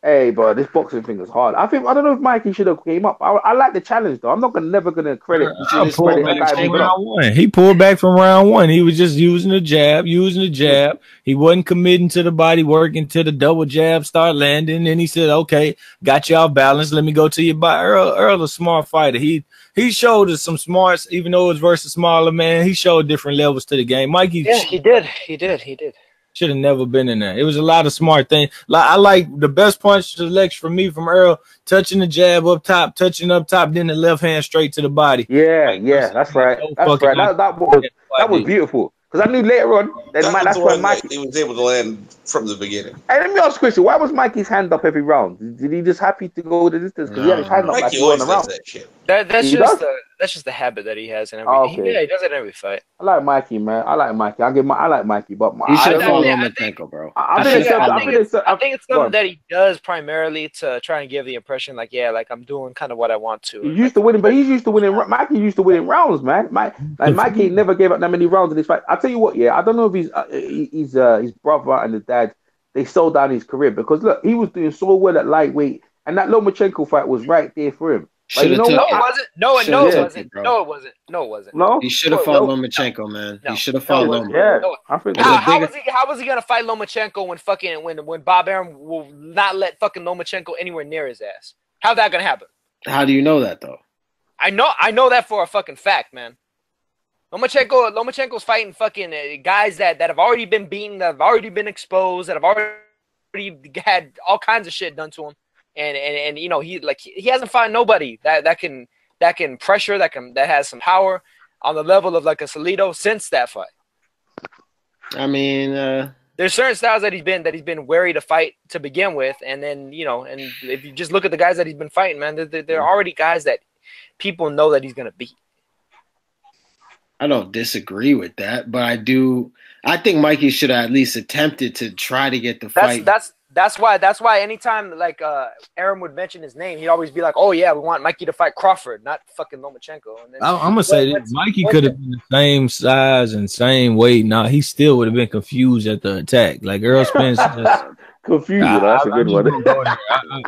Hey, bro, this boxing thing is hard. I don't know if Mikey should have came up. I like the challenge though. I'm not never gonna credit. He pulled back from round one. He was just using the jab. He wasn't committing to the body work until the double jab start landing. And he said, "Okay, got you off balance. Let me go to your body." Earl, a smart fighter. He showed us some smarts, even though it was versus smaller man. He showed different levels to the game. Mikey, yeah, he did. Should have never been in there. It was a lot of smart things. I like the best punch selection for me from Earl, touching the jab up top, touching up top, then the left hand straight to the body. Yeah, that's right. That's right. That was beautiful. Because I knew later on that's why Mikey was able to land from the beginning. Hey, let me ask a question. Why was Mikey's hand up every round? Did he just happy to go the distance? Because he had his hand up like going around. That shit. That's just the habit that he has in every. He does it in every fight. I like Mikey, man. I like Mikey, but he should follow Lomachenko, bro. I think it's something that he does primarily to try and give the impression, like I'm doing kind of what I want to. He's used to winning, but he's used to winning. Mikey used to winning rounds, man. Mikey never gave up that many rounds in this fight. I tell you what, I don't know if his brother and his dad, they sold down his career because look, he was doing so well at lightweight, and that Lomachenko fight was right there for him. Like, it wasn't. No, it wasn't. No, he should have fought Lomachenko, man. He should have fought Lomachenko. Yeah, how was he gonna fight Lomachenko when Bob Arum will not let fucking Lomachenko anywhere near his ass? How's that gonna happen? How do you know that though? I know that for a fucking fact, man. Lomachenko's fighting fucking guys that have already been beaten, that have already been exposed, that have already had all kinds of shit done to him. And he hasn't found nobody that can pressure, that has some power on the level of like a Salido since that fight. I mean, there's certain styles that he's been wary to fight to begin with, and then and if you just look at the guys that he's been fighting, man, they're already guys that people know that he's gonna beat. I don't disagree with that, but I think Mikey should have at least attempted to try to get the fight. That's why anytime like Arum would mention his name, he'd always be like, "Oh yeah, we want Mikey to fight Crawford, not fucking Lomachenko." And then, I'm gonna say this: Mikey could have been the same size and same weight. Now he still would have been confused at the attack. Like Errol Spence, confused. That's a good one.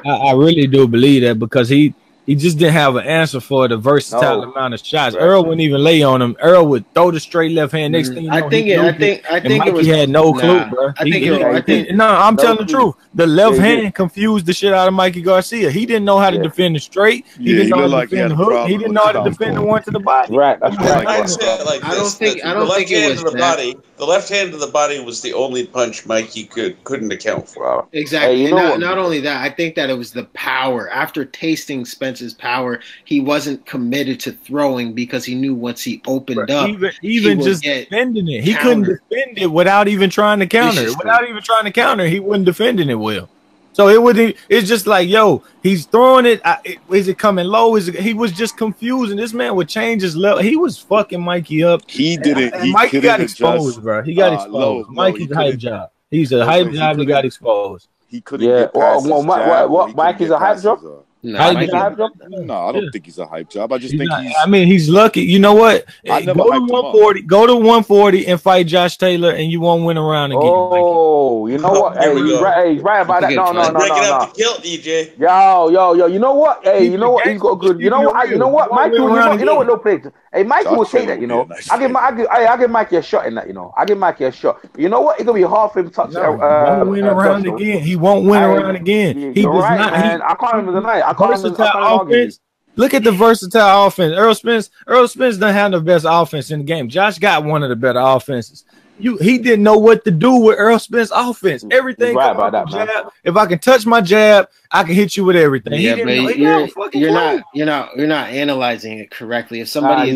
I really do believe that because he just didn't have an answer for the versatile amount of shots. Right. Earl wouldn't even lay on him. Earl would throw the straight left hand. Next thing you know, I think Mikey had no clue, bro. I'm telling the truth. The left hand confused the shit out of Mikey Garcia. He didn't know how to defend the straight. He didn't know how to defend the hook. He didn't know how to defend the one to the body. Right. That's right. I don't think it was the body. The left hand to the body was the only punch Mikey couldn't account for. Exactly. Not only that, I think that it was the power. After tasting Spence's power, he wasn't committed to throwing because he knew once he opened up, even just defending it, he couldn't defend it without even trying to counter it. Without even trying to counter, he wasn't defending it well. So it's just like, yo, he's throwing it. Is it coming low? He was just confused, and this man would change his level. He was fucking Mikey up. He didn't. And Mikey got exposed, bro. He got exposed. Mikey's a hype job. He's a hype job. He got exposed. He couldn't. Yeah. What? Mikey's a hype job. No, I don't think he's a hype job. I just think he's lucky. You know what? Go to 140 and fight Josh Taylor, and you won't win a round again. Oh, you know what? Hey, he's right about that. No. Breaking up the kilt, DJ. Yo. You know what? Hey, you know what? He's got good. You know what? Mikey, you know what? No place. Hey, Mikey will say that. You know, I give Mikey a shot in that. You know, I give Mikey a shot. You know what? It's gonna be hard for him to touch. He won't win a round again. He won't win a round again. He does not. I can't even deny it. Versatile offense. Look at the versatile offense. Errol Spence doesn't have the best offense in the game. Josh got one of the better offenses. He didn't know what to do with Errol Spence offense. Everything right about that, jab. If I can touch my jab, I can hit you with everything. Yeah, but you're not analyzing it correctly. If somebody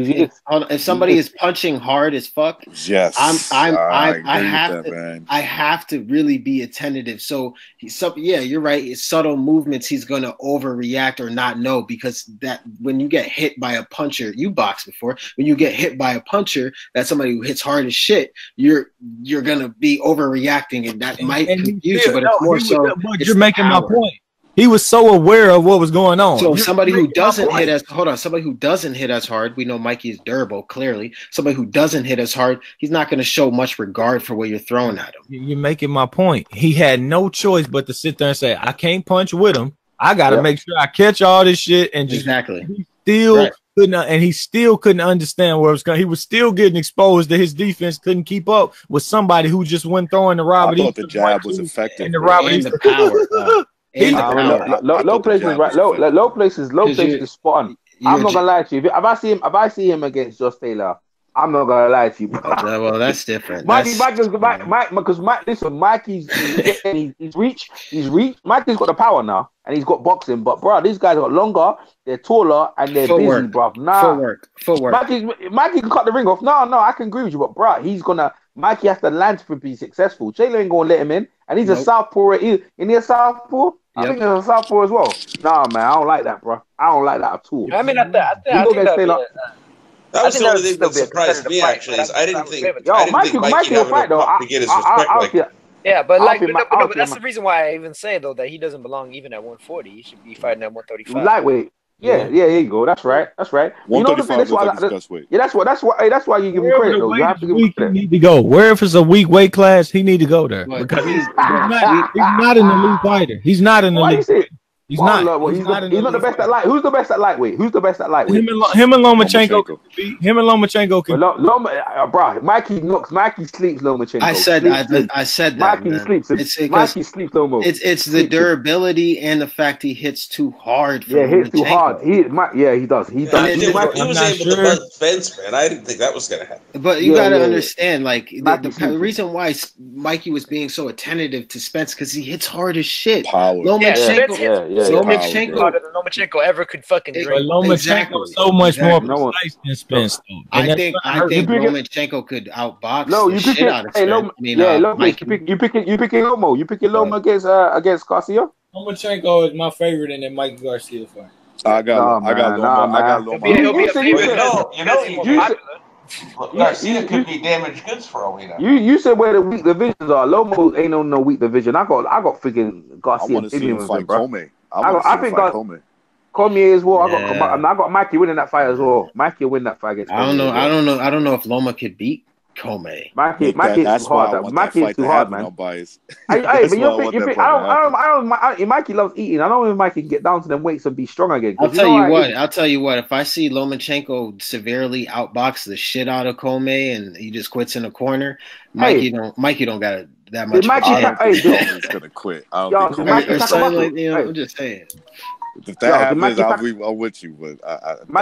is punching hard as fuck, yes, I have to really be attentive. So you're right. It's subtle movements he's gonna overreact or not know, because that when you get hit by a puncher, you boxed before. When you get hit by a puncher, that's somebody who hits hard as shit. You're gonna be overreacting, and that might confuse you. But it's more so. But you're making my point. He was so aware of what was going on. So somebody who doesn't hit as somebody who doesn't hit as hard, we know Mikey is durable, clearly. Somebody who doesn't hit as hard, he's not going to show much regard for what you're throwing at him. You're making my point. He had no choice but to sit there and say, I can't punch with him. I got to make sure I catch all this shit. And just he still couldn't understand where it was going. He was still getting exposed that his defense couldn't keep up with somebody who just went throwing the Robert. I thought the jab was effective. And the Robert and the power. Low places, right? Low places is spot on. I'm not gonna lie to you. If I see him against Josh Taylor, I'm not gonna lie to you. Well, that's different. Because Mikey's reach. Mikey's got the power now, and he's got boxing. But bro, these guys are longer, they're taller, and they're busy, bro. Footwork. Mikey can cut the ring off. No, I can agree with you, but bro, Mikey has to land to be successful. Taylor ain't gonna let him in, and he's a southpaw. Isn't he a southpaw? I think he's a southpaw as well. Nah, man, I don't like that, bro. I don't like that at all. I mean, I think that was the only thing that surprised me, actually. I didn't think Mikey will fight, though. To get his respect. Yeah, but but that's the reason why I even say though that he doesn't belong even at 140. He should be fighting at 135. Lightweight. Yeah, here you go. That's right. 135 is like discuss weight. Yeah, that's why you give him credit though. You have to give him credit. He need to go. Where if it's a weak weight class, he need to go there because he's not an elite fighter. He's not an elite. He's not the best at light. Who's the best at lightweight? Him and Lomachenko can beat. Bro, Mikey sleeps Lomachenko. I said that. Mikey sleeps Lomo. It's the durability and the fact he hits too hard. He hits too hard. He does. He was able to buzz Spence, man. I didn't think that was gonna happen. But you gotta understand, like the reason why Mikey was being so attentive to Spence because he hits hard as shit. Lomachenko. Lomachenko ever could fucking drink. Lomachenko is so much more precise than Spence. I think Lomachenko could outbox the shit out of Spence. You picking Lomo. You picking Lomo against Garcia. Lomachenko is my favorite in the Mikey Garcia fight. I got Lomo. Garcia could be damaged goods for all we know. You said where the weak divisions are. Lomo ain't no weak division. I got freaking Garcia. I want to see him fight Comey. I think Cormier as well. I got Mikey winning that fight as well. Mikey will win that fight against Cormier. I don't know if Loma could beat Comey. Mikey is too hard. Mikey is too hard, man. Mikey loves eating. I don't know if Mikey can get down to them weights and be strong again. I'll tell you what. If I see Lomachenko severely outbox the shit out of Comey and he just quits in the corner, Mikey don't got that much. He's gonna quit. I'm just saying. If that happens, I'm with you. But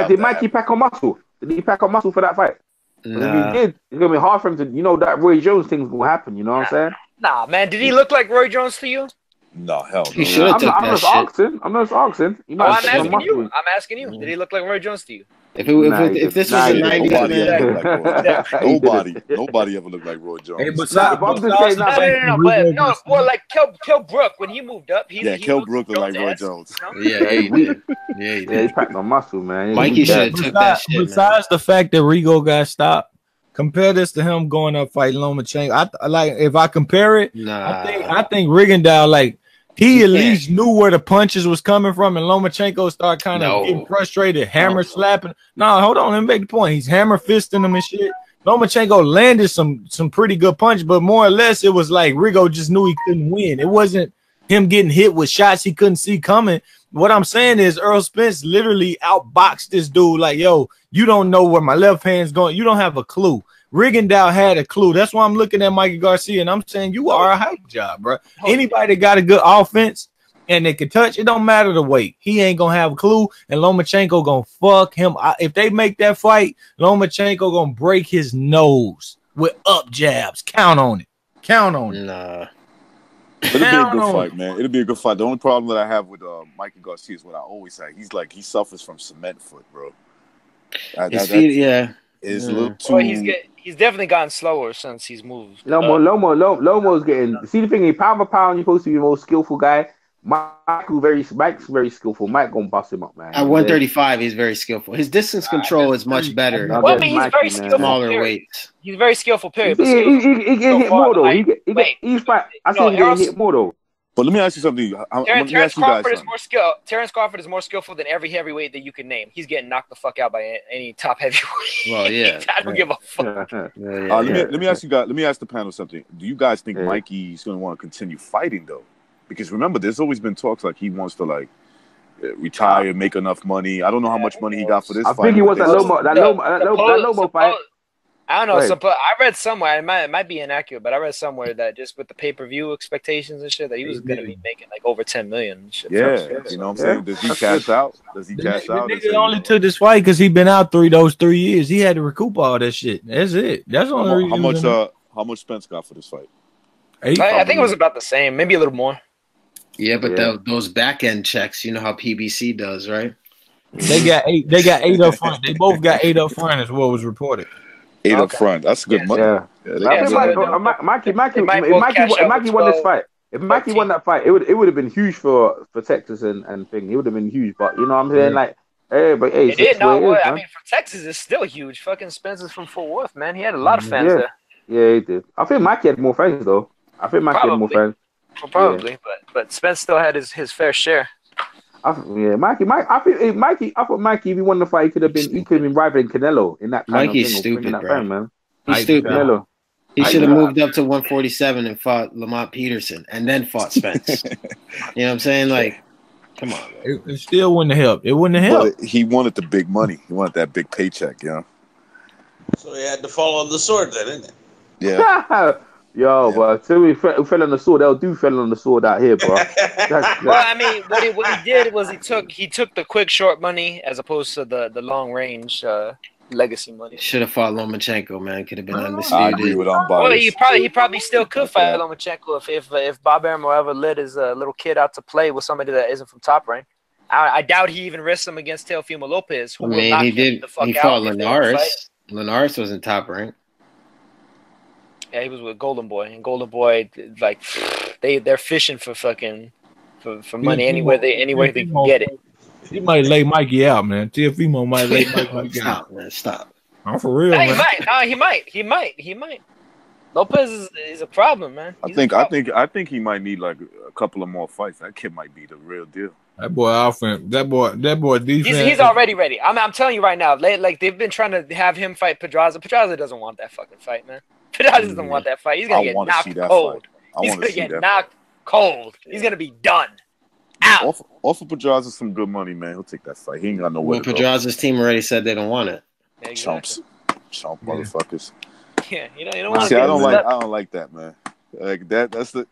did Mikey pack on muscle? Did he pack on muscle for that fight? Nah. If he did, it's gonna be hard for him to. That Roy Jones thing will happen. You know what I'm saying? Nah, man. Did he look like Roy Jones to you? No, hell no. He should have took that shit. I'm just asking. I'm asking you. Did he look like Roy Jones to you? If this was a 90s, nobody ever looked like Roy Jones. Hey, no, more like Kell Brook when he moved up. Kell Brook looked like Roy Jones. Yeah, he did. He packed on muscle, man. Mikey should have took that shit. Besides the fact that Rigo got stopped, compare this to him going up fighting Lomachenko. If I compare it, I think Rigondeaux he at least knew where the punches was coming from, and Lomachenko started kind of getting frustrated, hammer slapping. No, hold on, let me make the point. He's hammer fisting him and shit. Lomachenko landed some pretty good punch, but more or less it was like Rigo just knew he couldn't win. It wasn't him getting hit with shots he couldn't see coming. What I'm saying is Errol Spence literally outboxed this dude like, yo, you don't know where my left hand's going. You don't have a clue. Rigondeaux had a clue. That's why I'm looking at Mikey Garcia and I'm saying you are a hype job, bro. Anybody that got a good offense and they can touch, it don't matter the weight. He ain't gonna have a clue, and Lomachenko gonna fuck him. If they make that fight, Lomachenko gonna break his nose with up jabs. Count on it. Nah. It'll be a good fight, man. It'll be a good fight. The only problem that I have with Mikey Garcia is what I always say. He suffers from cement foot, bro. His feet, is a little too. Well, he's definitely gotten slower since he's moved. Lomo's getting. See the thing, in pound for pound, you're supposed to be the most skillful guy. Mike's very skillful. Mike gonna bust him up, man. At 135, he's very skillful. His distance control is much better. Well, I mean, he's very skillful. Smaller weights. He's very skillful. Period. He get hit more though. I see him getting hit more though. But let me ask you something. Terrence Crawford is more skilled. Terrence Crawford is more skillful than every heavyweight that you can name. He's getting knocked the fuck out by any top heavyweight. Well, yeah. I don't give a fuck. Let me ask you guys. Let me ask the panel something. Do you guys think Mikey's going to want to continue fighting though? Because remember, there's always been talks like he wants to like retire, make enough money. I don't know how much money he got for this fight. I think he wants that Lomo fight. I don't know. I read somewhere, it might be inaccurate, but I read somewhere that just with the pay-per-view expectations and shit, that he was going to be making like over 10 million. And shit. Yeah, you know what I'm saying? Does he cash out? Does he cash out? He only took this fight because he been out those 3 years. He had to recoup all that shit. That's it. That's the only reason. How much Spence got for this fight? I think it was about the same, maybe a little more. Yeah, but those back end checks, you know how PBC does, right? They got eight up front. They both got 8 up front, is what was reported. 8 up front. That's good money. Mikey won this fight. If Mikey won that fight, it would have been huge for Texas and thing. It would have been huge. But you know what I'm saying? Like, but hey, it did not. I mean, for Texas, it's still huge. Fucking Spencer's from Fort Worth, man. He had a lot of fans there. Yeah, he did. I think Mikey had more fans though. Probably, but Spence still had his fair share. I thought Mikey, if he won the fight, he could have been rivaling Canelo in that kind Mikey's of stupid, bro. Time, man. He's stupid. Canelo. He should have moved up to 147 and fought Lamont Peterson and then fought Spence. You know what I'm saying? Like, come on. It still wouldn't have helped. It wouldn't have helped. He wanted the big money. He wanted that big paycheck, you know? So he had to fall on the sword then, didn't it? Yeah. Bro, till we fell on the sword, they'll do fell on the sword out here, bro. Well, I mean, what he did was he took the quick short money as opposed to the long range legacy money. Should have fought Lomachenko, man. Could have been undisputed. I agree with unbiased. Well, he probably still could fight Lomachenko if Bob Arum ever let his little kid out to play with somebody that isn't from Top Rank. I doubt he even risked him against Teofimo Lopez. Who he did. He fought Linares. Linares was in Top Rank. Yeah, he was with Golden Boy, and Golden Boy, like, they're fishing for money anywhere they can get it. He might lay Mikey out, man. Teofimo might lay Mikey out. Stop, man. Stop. I'm for real, man. He might. Lopez is a problem, man. I think he might need like a couple of more fights. That kid might be the real deal. That boy offense. That boy defense. He's already ready. I'm telling you right now. Like they've been trying to have him fight Pedraza. Pedraza doesn't want that fucking fight, man. Pedraza doesn't want that fight. He's gonna get knocked cold. He's gonna get knocked cold. He's gonna be done. Out. Offer Pedraza some good money, man. He'll take that fight. He ain't got nowhere to go. Pedraza's team already said they don't want it. Yeah, exactly. Chump motherfuckers. Yeah, you don't want to. See, I don't like that, man. Like that's the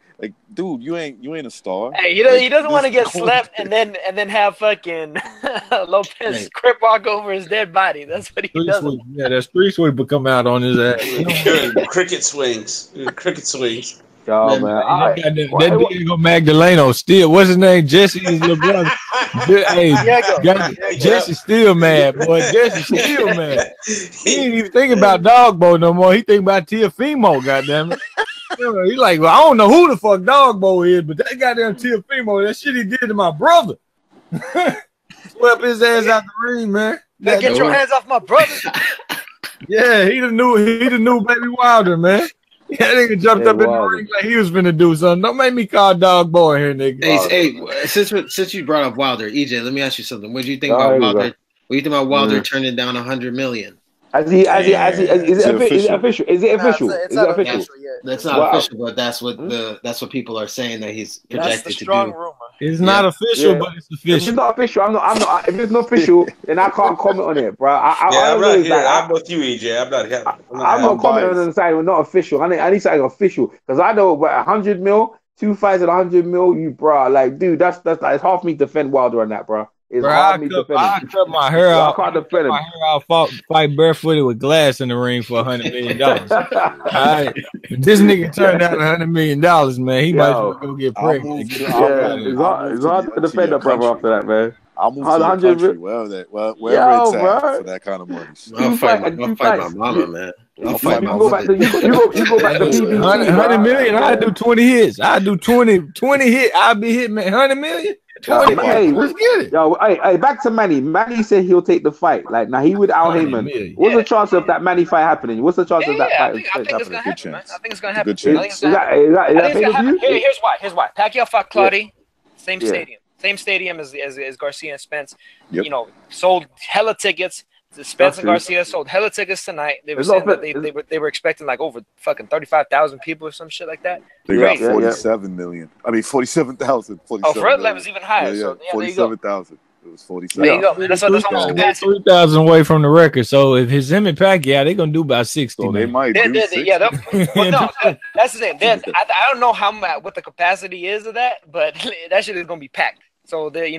dude. You ain't a star. Hey, he doesn't want to get slept and then have fucking Lopez crip walk over his dead body. That's what he does. Yeah, that street sweeper come out on his ass. Cricket swings. Yo, man. That Diego Magdaleno still. What's his name? Jesse, his little brother. Jesse's still mad, boy. Jesse's still mad. He ain't even thinking about Dogbo no more. He think about Teofimo, goddammit. He's like, well, I don't know who the fuck Dogbo is, but that goddamn Teofimo, that shit he did to my brother. Swept his ass out the ring, man. Get your hands off my brother. Yeah, he the new Baby Wilder, man. Yeah, that nigga jumped up in the ring like he was finna do something. Don't make me call Dog Boy here, nigga. Hey, since you brought up Wilder, EJ, let me ask you something. What do you think about Wilder? What do you think about Wilder turning down $100 million? Is it official? Is it official? It's not official yet. That's not official, but that's what people are saying that he's projected to do. Rumor. It's not official, but it's official. If it's not official, I'm not. If it's not official, then I can't comment on it, bro. I'm not here. I'm with you, EJ. I'm not here. I'm not commenting on the side. We're not official. I need something official because I know about 100 mil, 2 fights at 100 mil. You, bro, like, dude, that's like it's half me defend Wilder on that, bro. I cut my hair out. I cut my hair out. Fight barefooted with glass in the ring for $100 million. All right, if this nigga turned down $100 million, man, he might as well go get pregnant. It's hard to defend a brother after that, man. I'll move to the country, wherever it's at for that kind of money. I'll fight my mama, man. You go back to PBC. 100 million. I do 20 hits. I do 20 hits. I'll be hitting 100 million. 20 let's get it. Yo, hey, back to Manny. Manny said he'll take the fight. Like now, he with Al Heyman. What's the chance of that Manny fight happening? What's the chance of that fight? I think it's gonna happen, man. I think it's gonna happen. Is that happen. Here's why. Pacquiao fought Claudy, same stadium as Garcia and Spence. Yep. You know, sold hella tickets. Spence and Garcia sold hella tickets tonight. They were saying that they were expecting like over fucking 35,000 people or some shit like that. They got 47 million. I mean 47,000. Oh, Fred Lev was even higher. Yeah, so 47,000. It was 47. There you go, man. That's almost capacity. 3,000 away from the record. So if it's him and Pacquiao, they're gonna do about 60. So they might do 60. Yeah, no, that's the thing. I don't know what the capacity is of that, but that shit is gonna be packed. So they'll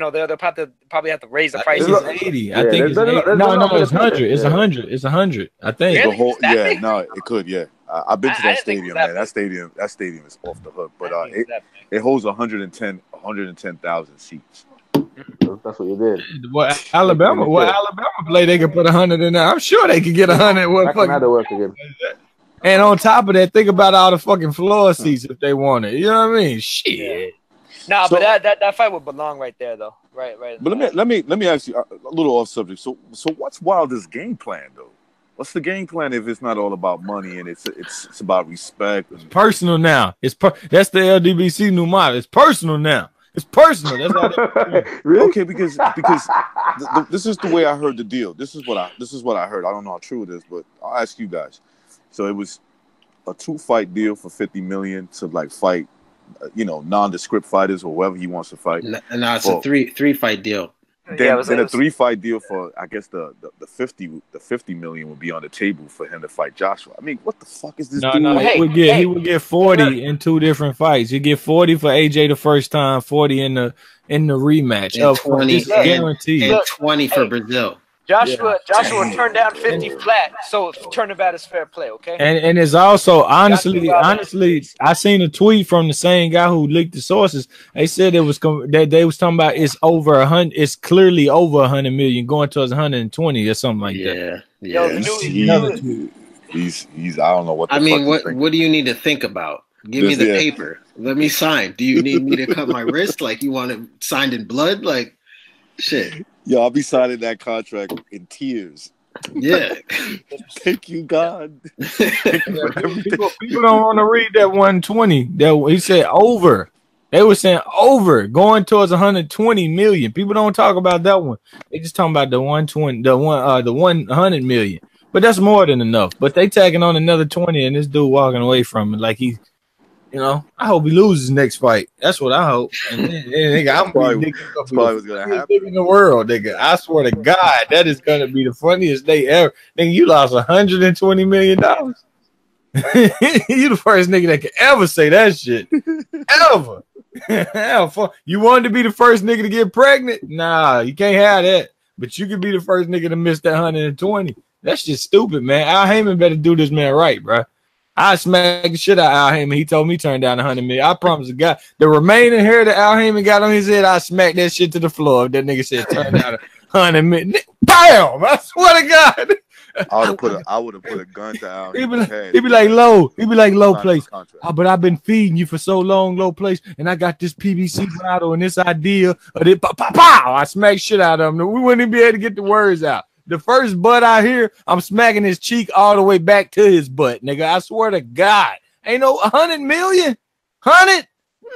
probably have to raise the prices. It's 80. I think it's 80. No, it's 100. It's 100. It's 100. I think. Really? It could. Yeah, I've been to that stadium, man. That stadium is off the hook. But it holds 110,000 seats. That's what you did. What Alabama play? They could put 100 in there. I'm sure they could get 100. Work again. And on top of that, think about all the fucking floor seats if they want it. You know what I mean? Shit. Yeah. Nah, but that fight would belong right there, though. Right. But let me ask you a little off subject. So what's Wilder's game plan, though? What's the game plan if it's not all about money and it's about respect? It's personal now. That's the LDBC new model. It's personal now. It's personal. That's how really? Okay, because this is the way I heard the deal. This is what I heard. I don't know how true it is, but I'll ask you guys. So it was a 2-fight deal for $50 million to like fight, nondescript fighters or whoever he wants to fight. No, it's a three-fight deal. Then a 3-fight deal for, I guess the $50 million would be on the table for him to fight Joshua. I mean, what the fuck is this dude? No, he would get 40 in 2 different fights. You get 40 for AJ the first time, 40 in the rematch. And 20 guaranteed. And 20 for Brazil. Joshua turned down 50 flat, so turnabout is fair play, okay? And it's also honestly, I seen a tweet from the same guy who leaked the sources. They said they was talking about it's over 100. It's clearly over 100 million, going towards 120 or something like that. Yeah. He's I don't know what. I mean, what do you need to think about? Give me the paper. Let me sign. Do you need me to cut my wrist? Like you want it signed in blood? Like shit. Yo, I'll be signing that contract in tears. Yeah. Thank you, God. People don't want to read that 120. That he said over. They were saying over, going towards 120 million. People don't talk about that one. They just talking about the 120, the 100 million. But that's more than enough. But they tagging on another 20, and this dude walking away from it like he. I hope he loses next fight. That's what I hope. And then, nigga, I'm probably what's gonna happen in the world, nigga. I swear to God, that is gonna be the funniest day ever. Nigga, you lost $120 million. You the first nigga that could ever say that shit. Ever. You wanted to be the first nigga to get pregnant? Nah, you can't have that. But you could be the first nigga to miss that 120. That's just stupid, man. Al Heyman better do this man right, bro. I smacked the shit out of Al Heyman. He told me turn down 100 million. I promise the guy, the remaining hair that Al Heyman got on his head, I smacked that shit to the floor. If that nigga said turn down 100 million, bam! I swear to God. I would have put a gun to Al. He'd be like low place. But I've been feeding you for so long, low place, and I got this PVC bottle and this idea of it. Pow! I smacked shit out of him. We wouldn't even be able to get the words out. The first butt I hear, I'm smacking his cheek all the way back to his butt, nigga. I swear to God. Ain't no 100 million? 100?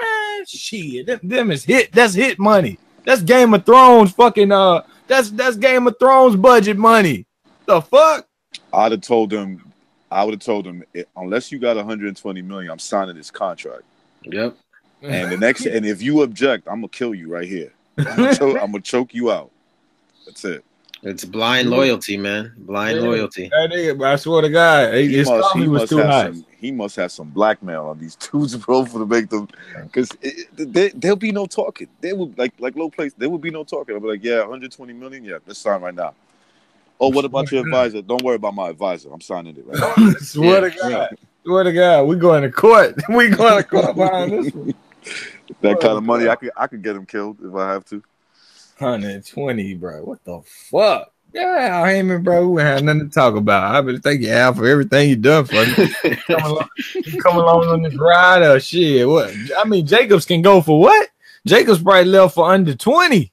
Man, shit. Them is hit. That's hit money. That's Game of Thrones fucking that's Game of Thrones budget money. The fuck? I would have told them, unless you got 120 million, I'm signing this contract. Yep. And and if you object, I'm gonna kill you right here. I'm gonna choke you out. That's it. It's blind loyalty, man. Blind loyalty. I swear to God, he must have some blackmail on these dudes, bro, for to make them. Because there'll be no talking. They would like low place. There would be no talking. I'll be like, yeah, 120 million. Yeah, let's sign right now. Oh, what about your advisor? Don't worry about my advisor. I'm signing it right now. Swear to God. Swear to God, we going to court. We going to court behind this one. That kind of money, I could get him killed if I have to. 120, bro. What the fuck? Yeah, Heyman, bro, we had nothing to talk about. I better thank you, Al, for everything you done for me. Come along on this ride or shit. What? I mean, Jacobs can go for what? Jacobs probably left for under 20.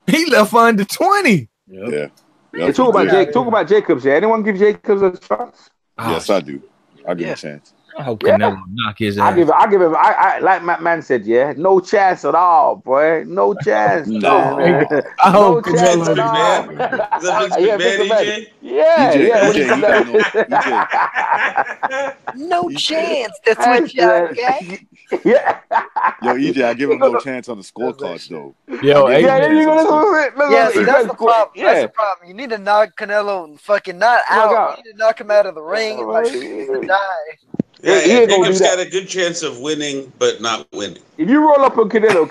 He left for under 20. Yep. Hey, talk about Jacobs. Yeah, anyone give Jacobs a chance? Yes, I do. I'll give him a chance. I hope Canelo knock his ass. I give him. I like Matt Man said. Yeah, no chance at all, boy. No chance. No. I hope Canelo man. Is that Vince EJ? No chance. That's what y'all got. Yeah. Yo, EJ, I give him no chance on the scorecards though. Yo, see, that's the problem. Yeah. That's the problem. You need to knock Canelo fucking not out. You need to knock him out of the ring. Like, he needs to die. Yeah, Jacob's got a good chance of winning, but not winning. If you roll up on Canelo,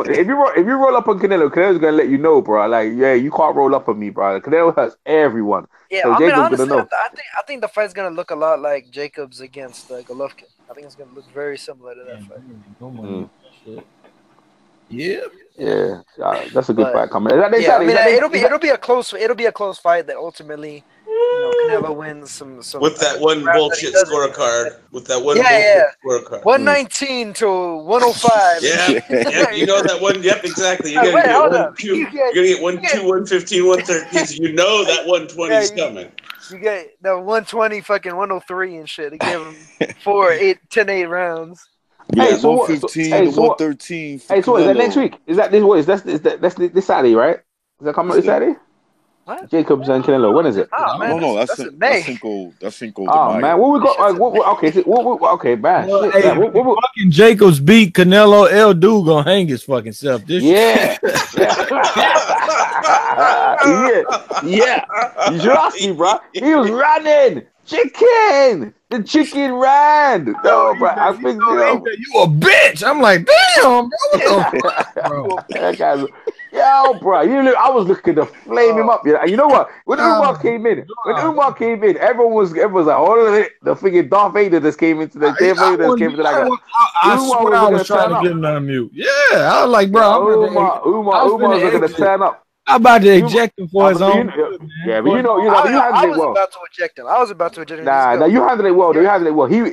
if you roll up on Canelo, Canelo's gonna let you know, bro. Like, yeah, you can't roll up on me, bro. Canelo has everyone. Yeah, so I mean, honestly, I think the fight's gonna look a lot like Jacobs against Golovkin. I think it's gonna look very similar to that fight. Yeah, that's a good fight coming. It'll be a close fight that ultimately, Canelo wins some with that one bullshit scorecard. With that one scorecard. 119 to 105. Yeah, you know that one. Yep, exactly. You're gonna get 1-2, 115, 113. So you know that 120 is coming. You get the 120 fucking 103 and shit. They gave him 10-8 rounds. Yeah, so 115 to 113. Hey, so is that next week? Is that this? What is that's this Saturday, right? Is that coming this Saturday? What? Jacobs and Canelo. When is it? Oh, man, no, that's Cinco. That's Cinco. Oh man, what we got? Okay, man. Well, fucking Jacobs beat Canelo. El Dude gonna hang his fucking self. Yeah. You should ask me, bro. He was running. The chicken ran. No, bro. I think you a bitch. I'm like, damn, bro. Yo, bro. I was looking to flame him up. You know what? When Umar came in, everyone was like, oh, the freaking Darth Vader just came into the table. I swear I was trying to get him on mute. Yeah, I was like, bro. Umar was looking to turn up. I'm about to eject him for his own. Yeah, but you know, I was about to eject him. Nah, you handled it well. You handled it well. He's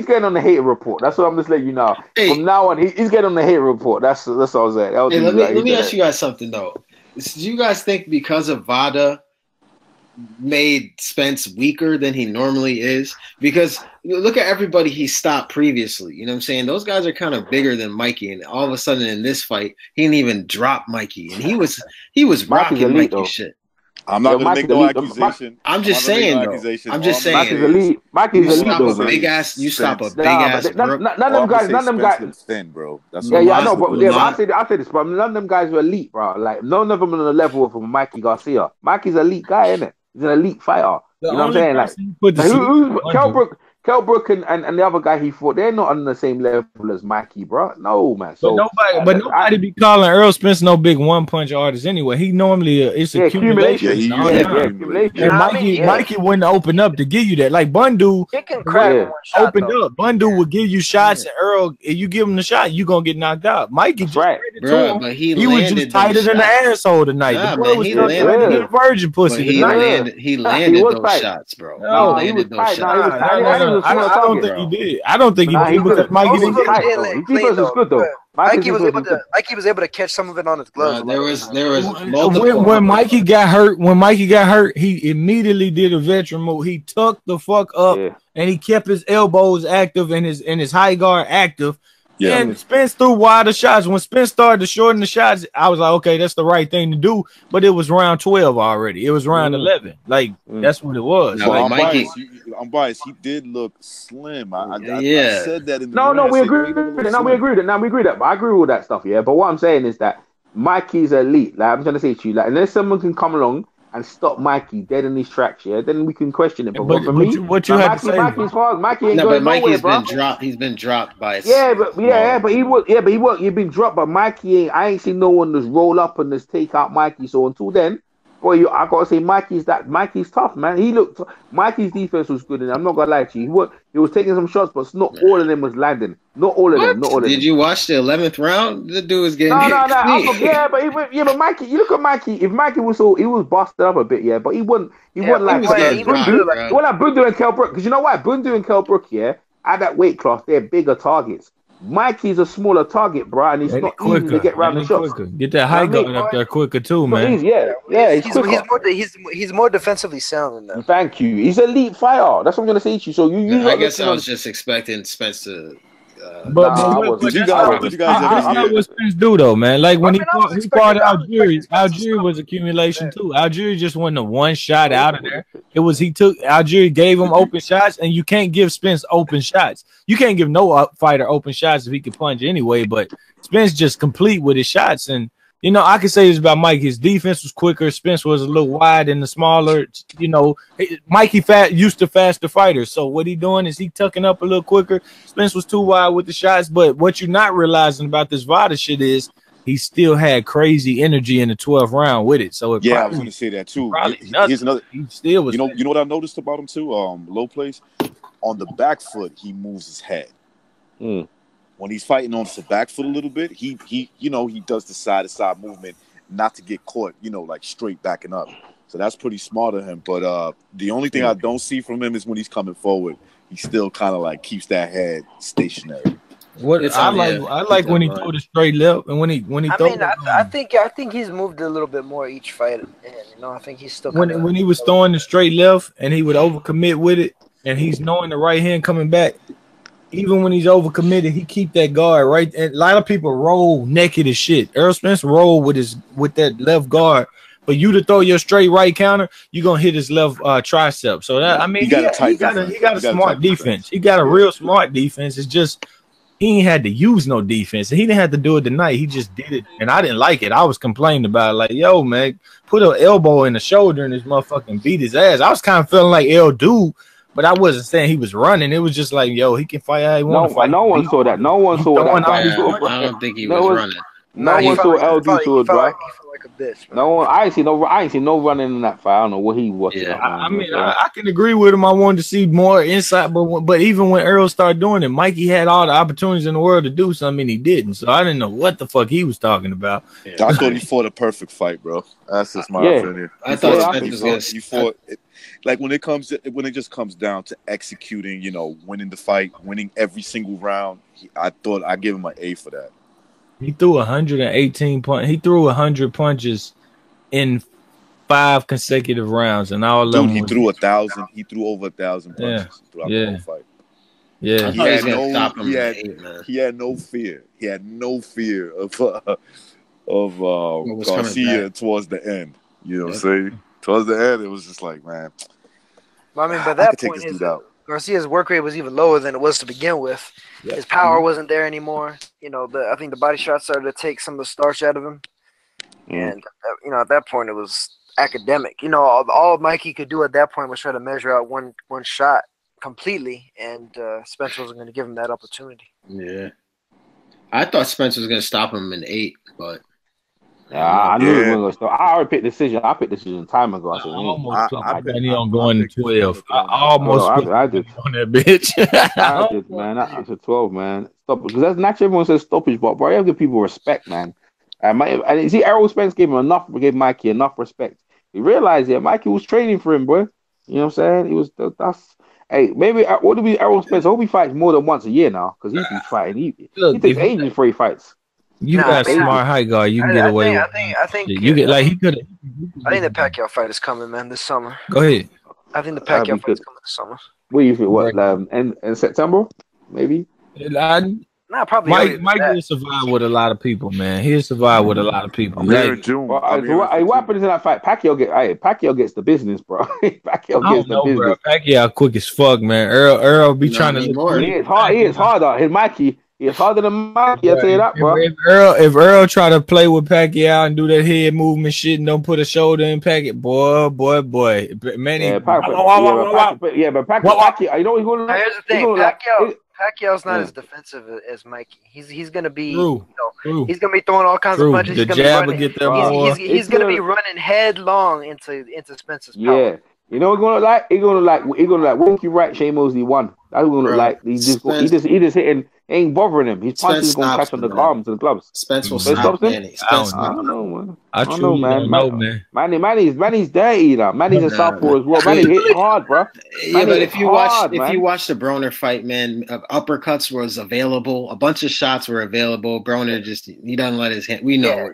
getting on the hater report. That's what I'm just letting you know. Hey, from now on, he's getting on the hater report. That's all I was saying. Hey, let me ask you guys something though. Do you guys think because of VADA made Spence weaker than he normally is? Because look at everybody he stopped previously. You know what I'm saying? Those guys are kind of bigger than Mikey, and all of a sudden in this fight, he didn't even drop Mikey, and he was rocking Mikey shit. I'm not gonna make no accusation. I'm just saying though. I'm just saying. Mikey's elite. Mikey's elite. You stop a big ass. None of them guys. Thin, bro. That's I know, but I say this, but none of them guys are elite, bro. Like none of them are on the level of Mikey Garcia. Mikey's an elite guy, isn't it? He's an elite fighter. You know what I'm saying? Like Kell Brook and the other guy he fought, they're not on the same level as Mikey, bro. No, man. So, nobody be calling Errol Spence no big one punch artist anyway. He normally it's accumulation. Mikey wouldn't open up to give you that. Like Bundu opened up. Bundu would give you shots, and Errol, if you give him the shot, you gonna get knocked out. Mikey just but he was just tighter than the asshole tonight. Nah, the boy was landed virgin pussy. He landed those shots, bro. No, he landed those shots. I don't think he did. I don't think he did because Mikey didn't get it. Defense is good though. Mikey was able to catch some of it on his gloves. There was multiple. When Mikey got hurt, he immediately did a veteran move. He tucked the fuck up and he kept his elbows active and his high guard active. Yeah. And Spence threw wider shots. When Spence started to shorten the shots, I was like, okay, that's the right thing to do. But it was round 12 already. It was round 11. Like, that's what it was. No, like, I'm biased. He did look slim. I said that in the we agree with it. We agree with that. But I agree with all that stuff, yeah. But what I'm saying is that Mikey's elite. Like, I'm trying to say to you, like, unless someone can come along and stop Mikey dead in his tracks, yeah, then we can question it. But for me, Mikey ain't going nowhere, bro. He's been dropped by. You've been dropped, but Mikey ain't. I ain't seen no one just roll up and just take out Mikey. So until then, Boy, I gotta say, Mikey's tough, man. Mikey's defense was good, and I'm not gonna lie to you. He was taking some shots, but not all of them was landing. Not all of them. Did you watch the 11th round? The dude was getting no. But Mikey, you look at Mikey. If Mikey was he was busted up a bit, yeah, but he wasn't like Bundu and Kell Brook. Because you know why? Bundu and Kell Brook, yeah, at that weight class, they're bigger targets. Mikey's a smaller target, bro, and it's not easy to get around the shots. Get that high guard up there quicker too, man. He's more defensively sound than that. Thank you. He's an elite fighter. That's what I'm gonna say to you. So I guess I was just expecting Spence to. Did you guys ever what Spence do though, man? Like when he fought Algieri, Algieri was accumulation too. Algieri just wasn't a one shot out of there. It was Algieri gave him open shots, and you can't give Spence open shots. You can't give no fighter open shots if he can punch anyway. But Spence just complete with his shots, and you know I can say this about Mike. His defense was quicker. Spence was a little wide and the smaller. You know, Mikey used to faster fighters. So what he doing is he tucking up a little quicker. Spence was too wide with the shots. But what you're not realizing about this Vada shit is he still had crazy energy in the 12th round with it. So I was going to say that too. Here's another. He still was. You know what I noticed about him too? Low place on the back foot, he moves his head. When he's fighting on the back foot a little bit, he does the side to side movement not to get caught, like straight backing up. So that's pretty smart of him. But the only thing I don't see from him is when he's coming forward, he still kind of like keeps that head stationary. I like when he threw the straight left and when he I think he's moved a little bit more each fight, and I think he's still when he was throwing the straight left and he would overcommit with it, and he's knowing the right hand coming back. Even when he's overcommitted, he keep that guard right. And a lot of people roll naked as shit. Errol Spence roll with that left guard, but you to throw your straight right counter, you're gonna hit his left tricep. So that he got a smart defense. He got a real smart defense. It's just he ain't had to use no defense. He didn't have to do it tonight. He just did it, and I didn't like it. I was complaining about it, like, yo, man, put an elbow in the shoulder and this motherfucking beat his ass. I was kind of feeling like El Dude. But I wasn't saying he was running. It was just like, yo, he can fight how he wants to fight. No one saw that. No one saw that. I don't think he was running. No one saw LD to it, bro. No one. I ain't seen no running in that fight. I don't know what he was. Yeah, I can agree with him. I wanted to see more insight, but even when Errol started doing it, Mikey had all the opportunities in the world to do something, and he didn't. So I didn't know what the fuck he was talking about. Yeah. I thought he fought a perfect fight, bro. That's just my opinion. I thought he fought. Like when it just comes down to executing, winning the fight, winning every single round, I thought I'd give him an A for that. He threw 118 punches. He threw 100 punches in 5 consecutive rounds, and all of them. He threw 1,000. He threw over 1,000 punches throughout the whole fight. Yeah, he had no fear. He had no fear of Garcia towards the end. You know what I'm saying? Towards the end, it was just like, man. Well, I mean, by that point, Garcia's work rate was even lower than it was to begin with. Yeah. His power wasn't there anymore. I think the body shots started to take some of the starch out of him. And, at that point, it was academic. All Mikey could do at that point was try to measure out one shot completely, and Spence wasn't going to give him that opportunity. Yeah. I thought Spence was going to stop him in 8, but... I knew he wasn't going to stop. I already picked decision. I picked decision time ago. I said, I bet he on going to 12. I almost I did on that bitch. I did, man. I said 12, man. Stop, because that's naturally everyone says stoppage, but bro, you have to give people respect, man. And you see, Errol Spence gave Mikey enough respect. He realized Mikey was training for him, bro. You know what I'm saying? He was. Hey, maybe what do we Errol Spence? I hope he fights more than once a year now, because he's been fighting. He takes ages before he fights. You got smart high guard. You can get away with it. I think you get like he could. I think the Pacquiao fight is coming, man, this summer. Go ahead. I think the Pacquiao fight is coming this summer. What do you think? What in September? Maybe. Probably. Mike will survive with a lot of people, man. He'll survive with a lot of people. June. What happens in that fight? Pacquiao gets the business, bro. Pacquiao gets the business. Bro. Pacquiao quick as fuck, man. Earl be trying to. He is hard. His Mikey. He's harder than Mikey. I'll tell you that, bro. If Earl try to play with Pacquiao and do that head movement shit and don't put a shoulder in Pacquiao, boy, man. But Pacquiao, you know what he's going to do? Here's the thing, Pacquiao's not as defensive as Mikey. He's gonna be he's gonna be throwing all kinds of punches. The jab will get there more. He's gonna be running headlong into Spence's power. Yeah. You know what he's gonna like? He's gonna like Winky right, Shane Mosley won. That's what gonna like. He just hitting, ain't bothering him. His punches gonna catch on the arms and the gloves. Spence will stop Manny. I don't know, man. I don't know, man. Manny's dirty now. Manny's a southpaw as well. Manny hit hard, bro. Yeah, but if you watch the Broner fight, man, uppercuts was available. A bunch of shots were available. Broner he doesn't let his hand. We know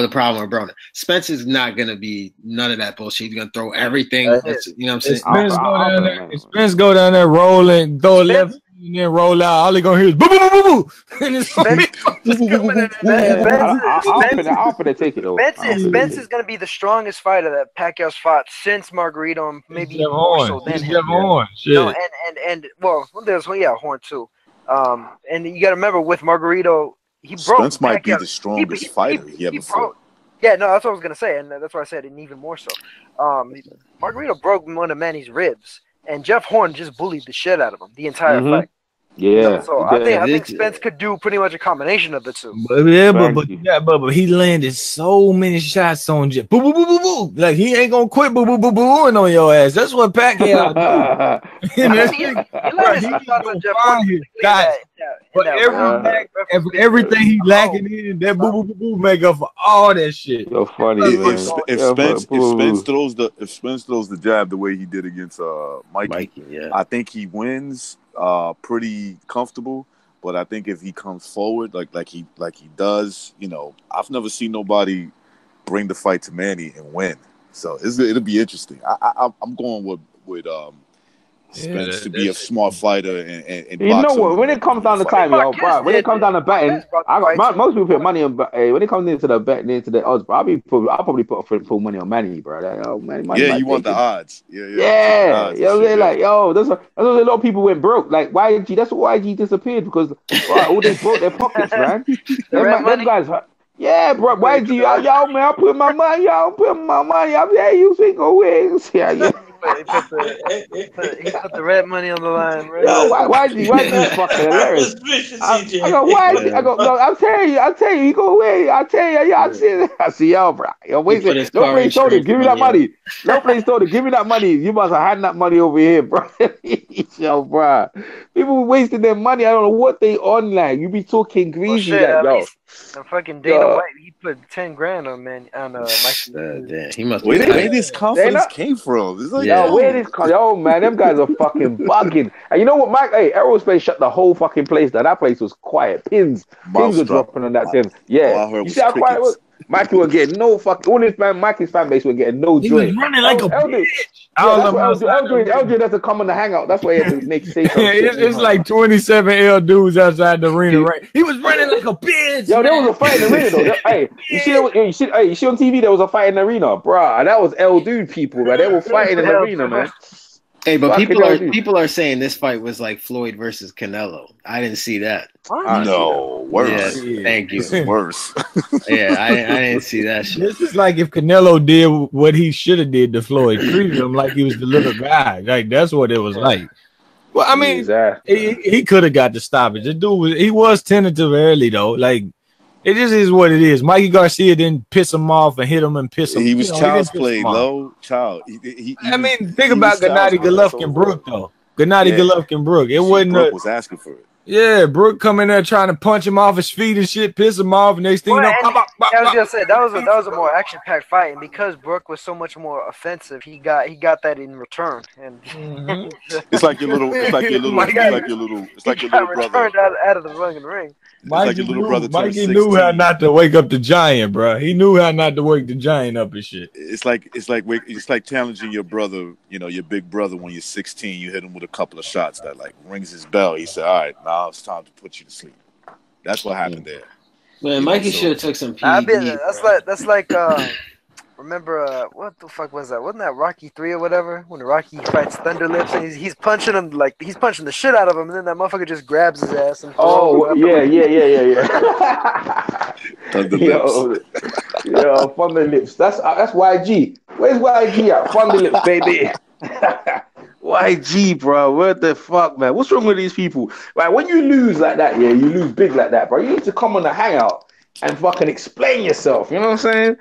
the problem with Broner. Spence is not gonna be none of that bullshit. He's gonna throw everything. You know what I'm saying? Spence go down there, roll and throw left. And then roll out. All he gonna hear is boo boo boo boo boo. And it's I'll take it though. Spence is gonna be the strongest fighter that Pacquiao's fought since Margarito, and maybe even more so than him. Horn. No, and there's Horn too. And you got to remember with Margarito, he broke. Spence might be the strongest fighter he ever fought. Yeah, no, that's what I was gonna say, and that's why I said it, and even more so. Margarito broke one of Manny's ribs. And Jeff Horn just bullied the shit out of him the entire fight. Yeah. So I think Spence could do pretty much a combination of the two. But he landed so many shots on Jeff. Boo boo boo boo boo. Like he ain't gonna quit boo boo boo booing on your ass. That's what Pacquiao do. Everything he lacking in that boo boo boo boo make up for all that shit. So funny, if Spence throws the jab the way he did against Mikey, I think he wins pretty comfortable. But I think if he comes forward like he does, I've never seen nobody bring the fight to Manny and win. So it'll be interesting. I'm going with Spence to be a smart fighter and you know what? When it comes down to time, bro, when it comes down to betting, most people put money on. When it comes into the betting, into the odds, bro, I'll probably put full money on Manny, bro. You want the odds? Yeah. That's why a lot of people went broke. Like YG, that's why YG disappeared because all they broke their pockets, man. Them guys. Yeah, bro. YG, y'all, man, I put my money. I'm there. You think go wings? Yeah. He put the red money on the line, right? Yo, why that fucking hilarious? I go, why? I go, no, I'll tell you, he go away. I'll tell you, I see y'all, bro. Yo, wait a minute. No place told him, give me that money. No place told him, give me that money. You must have had that money over here, bro. Yo, bro. People wasting their money. I don't know what they on like. You be talking greasy, yo. The fucking Dana White, he put 10 grand on Mike. He must. Where this confidence came from? It's like, where this? Yo, man, them guys are fucking bugging. And you know what, Errol Spence shut the whole fucking place down. That place was quiet. Pins were dropping on that thing. Yeah, you see how quiet it was? Mikey was getting no fucking. All this Mikey's fan base were getting no joy. He was running like a bitch. LJ doesn't come on the hangout. That's why he had to make say something. It's like 27 L dudes outside the arena, right? He was running like a bitch. Yo, there was a fight in the arena though. Hey, you see on TV there was a fight in the arena, bro. That was L dude people, man. They were fighting in the arena, man. Hey, but people are saying this fight was like Floyd versus Canelo. I didn't see that. No, worse. Yeah, thank you. Worse. Yeah, I didn't see that shit. This is like if Canelo did what he should have did to Floyd, treated him like he was the little guy. Like that's what it was like. Well, I mean, he could have got the stoppage. The dude was tentative early though. Like it just is what it is. Mikey Garcia didn't piss him off and hit him and piss him. He was child's play, though. Child. Think about Gennady Golovkin-Brook though. Gennady Golovkin-Brook. It wasn't. Brook was asking for it. Yeah, Brook come in there trying to punch him off his feet and shit, piss him off. Next thing you know, I was gonna say that was a more action-packed fight, and because Brook was so much more offensive, he got that in return. And it's like your little brother out of the fucking ring. Mikey knew how not to wake up the giant, bro. He knew how not to wake the giant up and shit. It's like challenging your brother, your big brother when you're 16. You hit him with a couple of shots that like rings his bell. He said, "All right, now it's time to put you to sleep." That's what happened there. Man, Mikey should have took some PED. That's like remember what the fuck was that? Wasn't that Rocky 3 or whatever? When Rocky fights Thunderlips and he's punching him he's punching the shit out of him, and then that motherfucker just grabs his ass and yeah. Yo, Thunderlips. That's YG. Where's YG at? Thunderlips, baby. YG, bro, what the fuck, man? What's wrong with these people? Right, when you lose like that, yeah, you lose big like that, bro. You need to come on the hangout and fucking explain yourself. You know what I'm saying?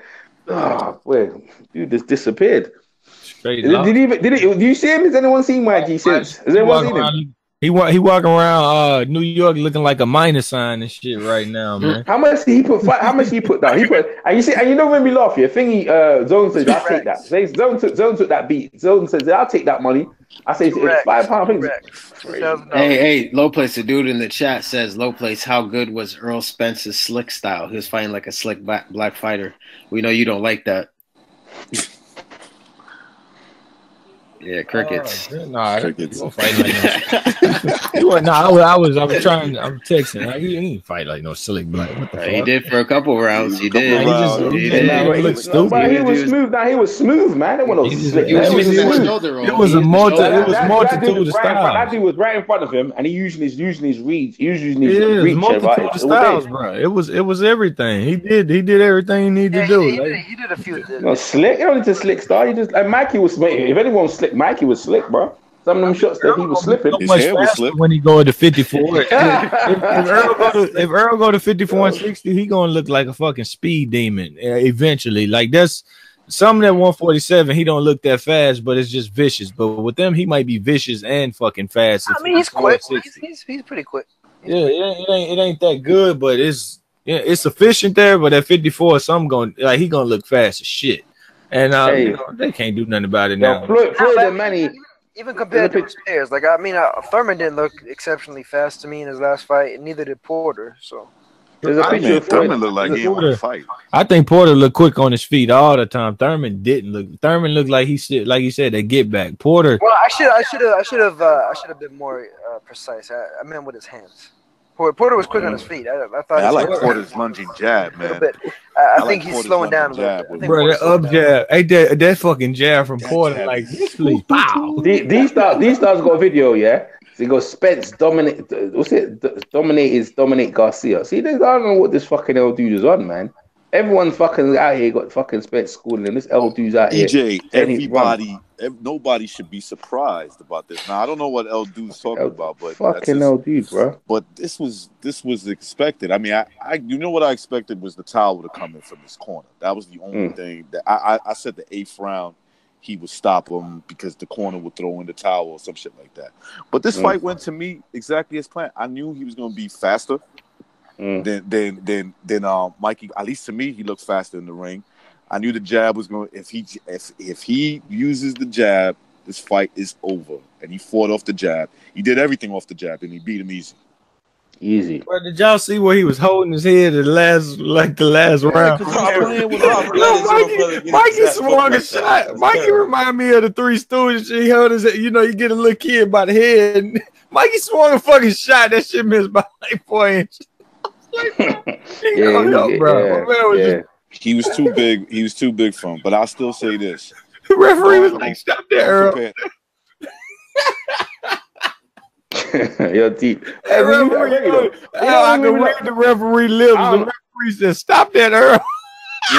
Oh, wait, dude just disappeared. Straight did you see him? Has anyone seen YG since? Has anyone seen him? He walking around New York looking like a minus sign and shit right now, man. How much did he put? How much he put down? He put, and you know when we laugh here, thingy Zone says I'll take that. Zone took that beat. Zone says I'll take that money. I say it's £5. Hey, Low Place, the dude in the chat says, Low Place, how good was Errol Spence's slick style? He was fighting like a slick black fighter. We know you don't like that. Yeah, crickets. Crickets. I'm texting. He didn't fight like no silly black. He did for a couple rounds. He did. He looked stupid. He was smooth. He was smooth, man. It was a multitude of styles. That dude was right in front of him, and he using his reach. Multitude of styles, bro. It was everything. He did everything he needed to do. He did a few. Slick. You don't need to slick style. You just like Mikey was. If anyone was slick, Mikey was slick, bro. Some of them shots that he was slipping. His hair was slick when he go to 54. if Earl go to 54 and 60, he gonna look like a fucking speed demon eventually. Like that's some of that 147. He don't look that fast, but it's just vicious. But with them, he might be vicious and fucking fast. I mean, he's quick. He's pretty quick. It ain't that good, but it's sufficient there. But at 54, some he gonna look fast as shit. And they can't do nothing about it now. Floyd and Manny, even compared to his players, like Thurman didn't look exceptionally fast to me in his last fight, and neither did Porter. So there's a picture of Thurman looked like he didn't want to fight. I think Porter looked quick on his feet all the time. Thurman didn't look. Thurman looked like he said, they get back. Porter. Well, I should have been more precise. I meant with his hands. Porter was quick on his feet. I thought. I like Porter's lunging jab, man. I think he's slowing down a little bit. Bro, that up jab, that fucking jab from Porter, like literally, pow. These stars got a video, yeah. So he goes, Spence dominate. What's it? Dominate Garcia. See, I don't know what this fucking L dude is on, man. Everyone fucking out here got fucking Spence schooling, and this L dude's out here. EJ, nobody should be surprised about this. Now I don't know what L dude's talking about, but fucking L dude, bro. But this was expected. I mean, I you know what I expected was the towel to come in from this corner. That was the only thing that I said the 8th round he would stop him because the corner would throw in the towel or some shit like that. But this fight went to me exactly as planned. I knew he was going to be faster. Then Mikey, at least to me, he looked faster in the ring. I knew the jab was going. If he uses the jab, this fight is over. And he fought off the jab. He did everything off the jab, and he beat him easy. But did y'all see where he was holding his head the last round? Mikey swung a shot. Mikey reminded me of the Three Stooges. He held his head. You know, you get a little kid by the head. And Mikey swung a fucking shot. That shit missed by like 4 inches. He was too big. He was too big for him. But I'll still say this: the referee was like, "Stop there, Earl." Your teeth. I can read the referee lips. The referee said, "Stop that, Earl."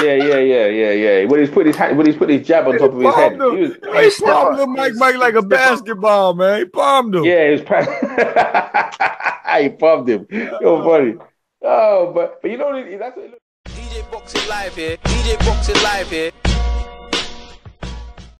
Yeah. When he's put his jab on top of his head, he palmed him Mike like a basketball, man. He palmed him. Yeah, he palmed him. You're funny. Oh, but you know that's what. DJ Boxing Live here.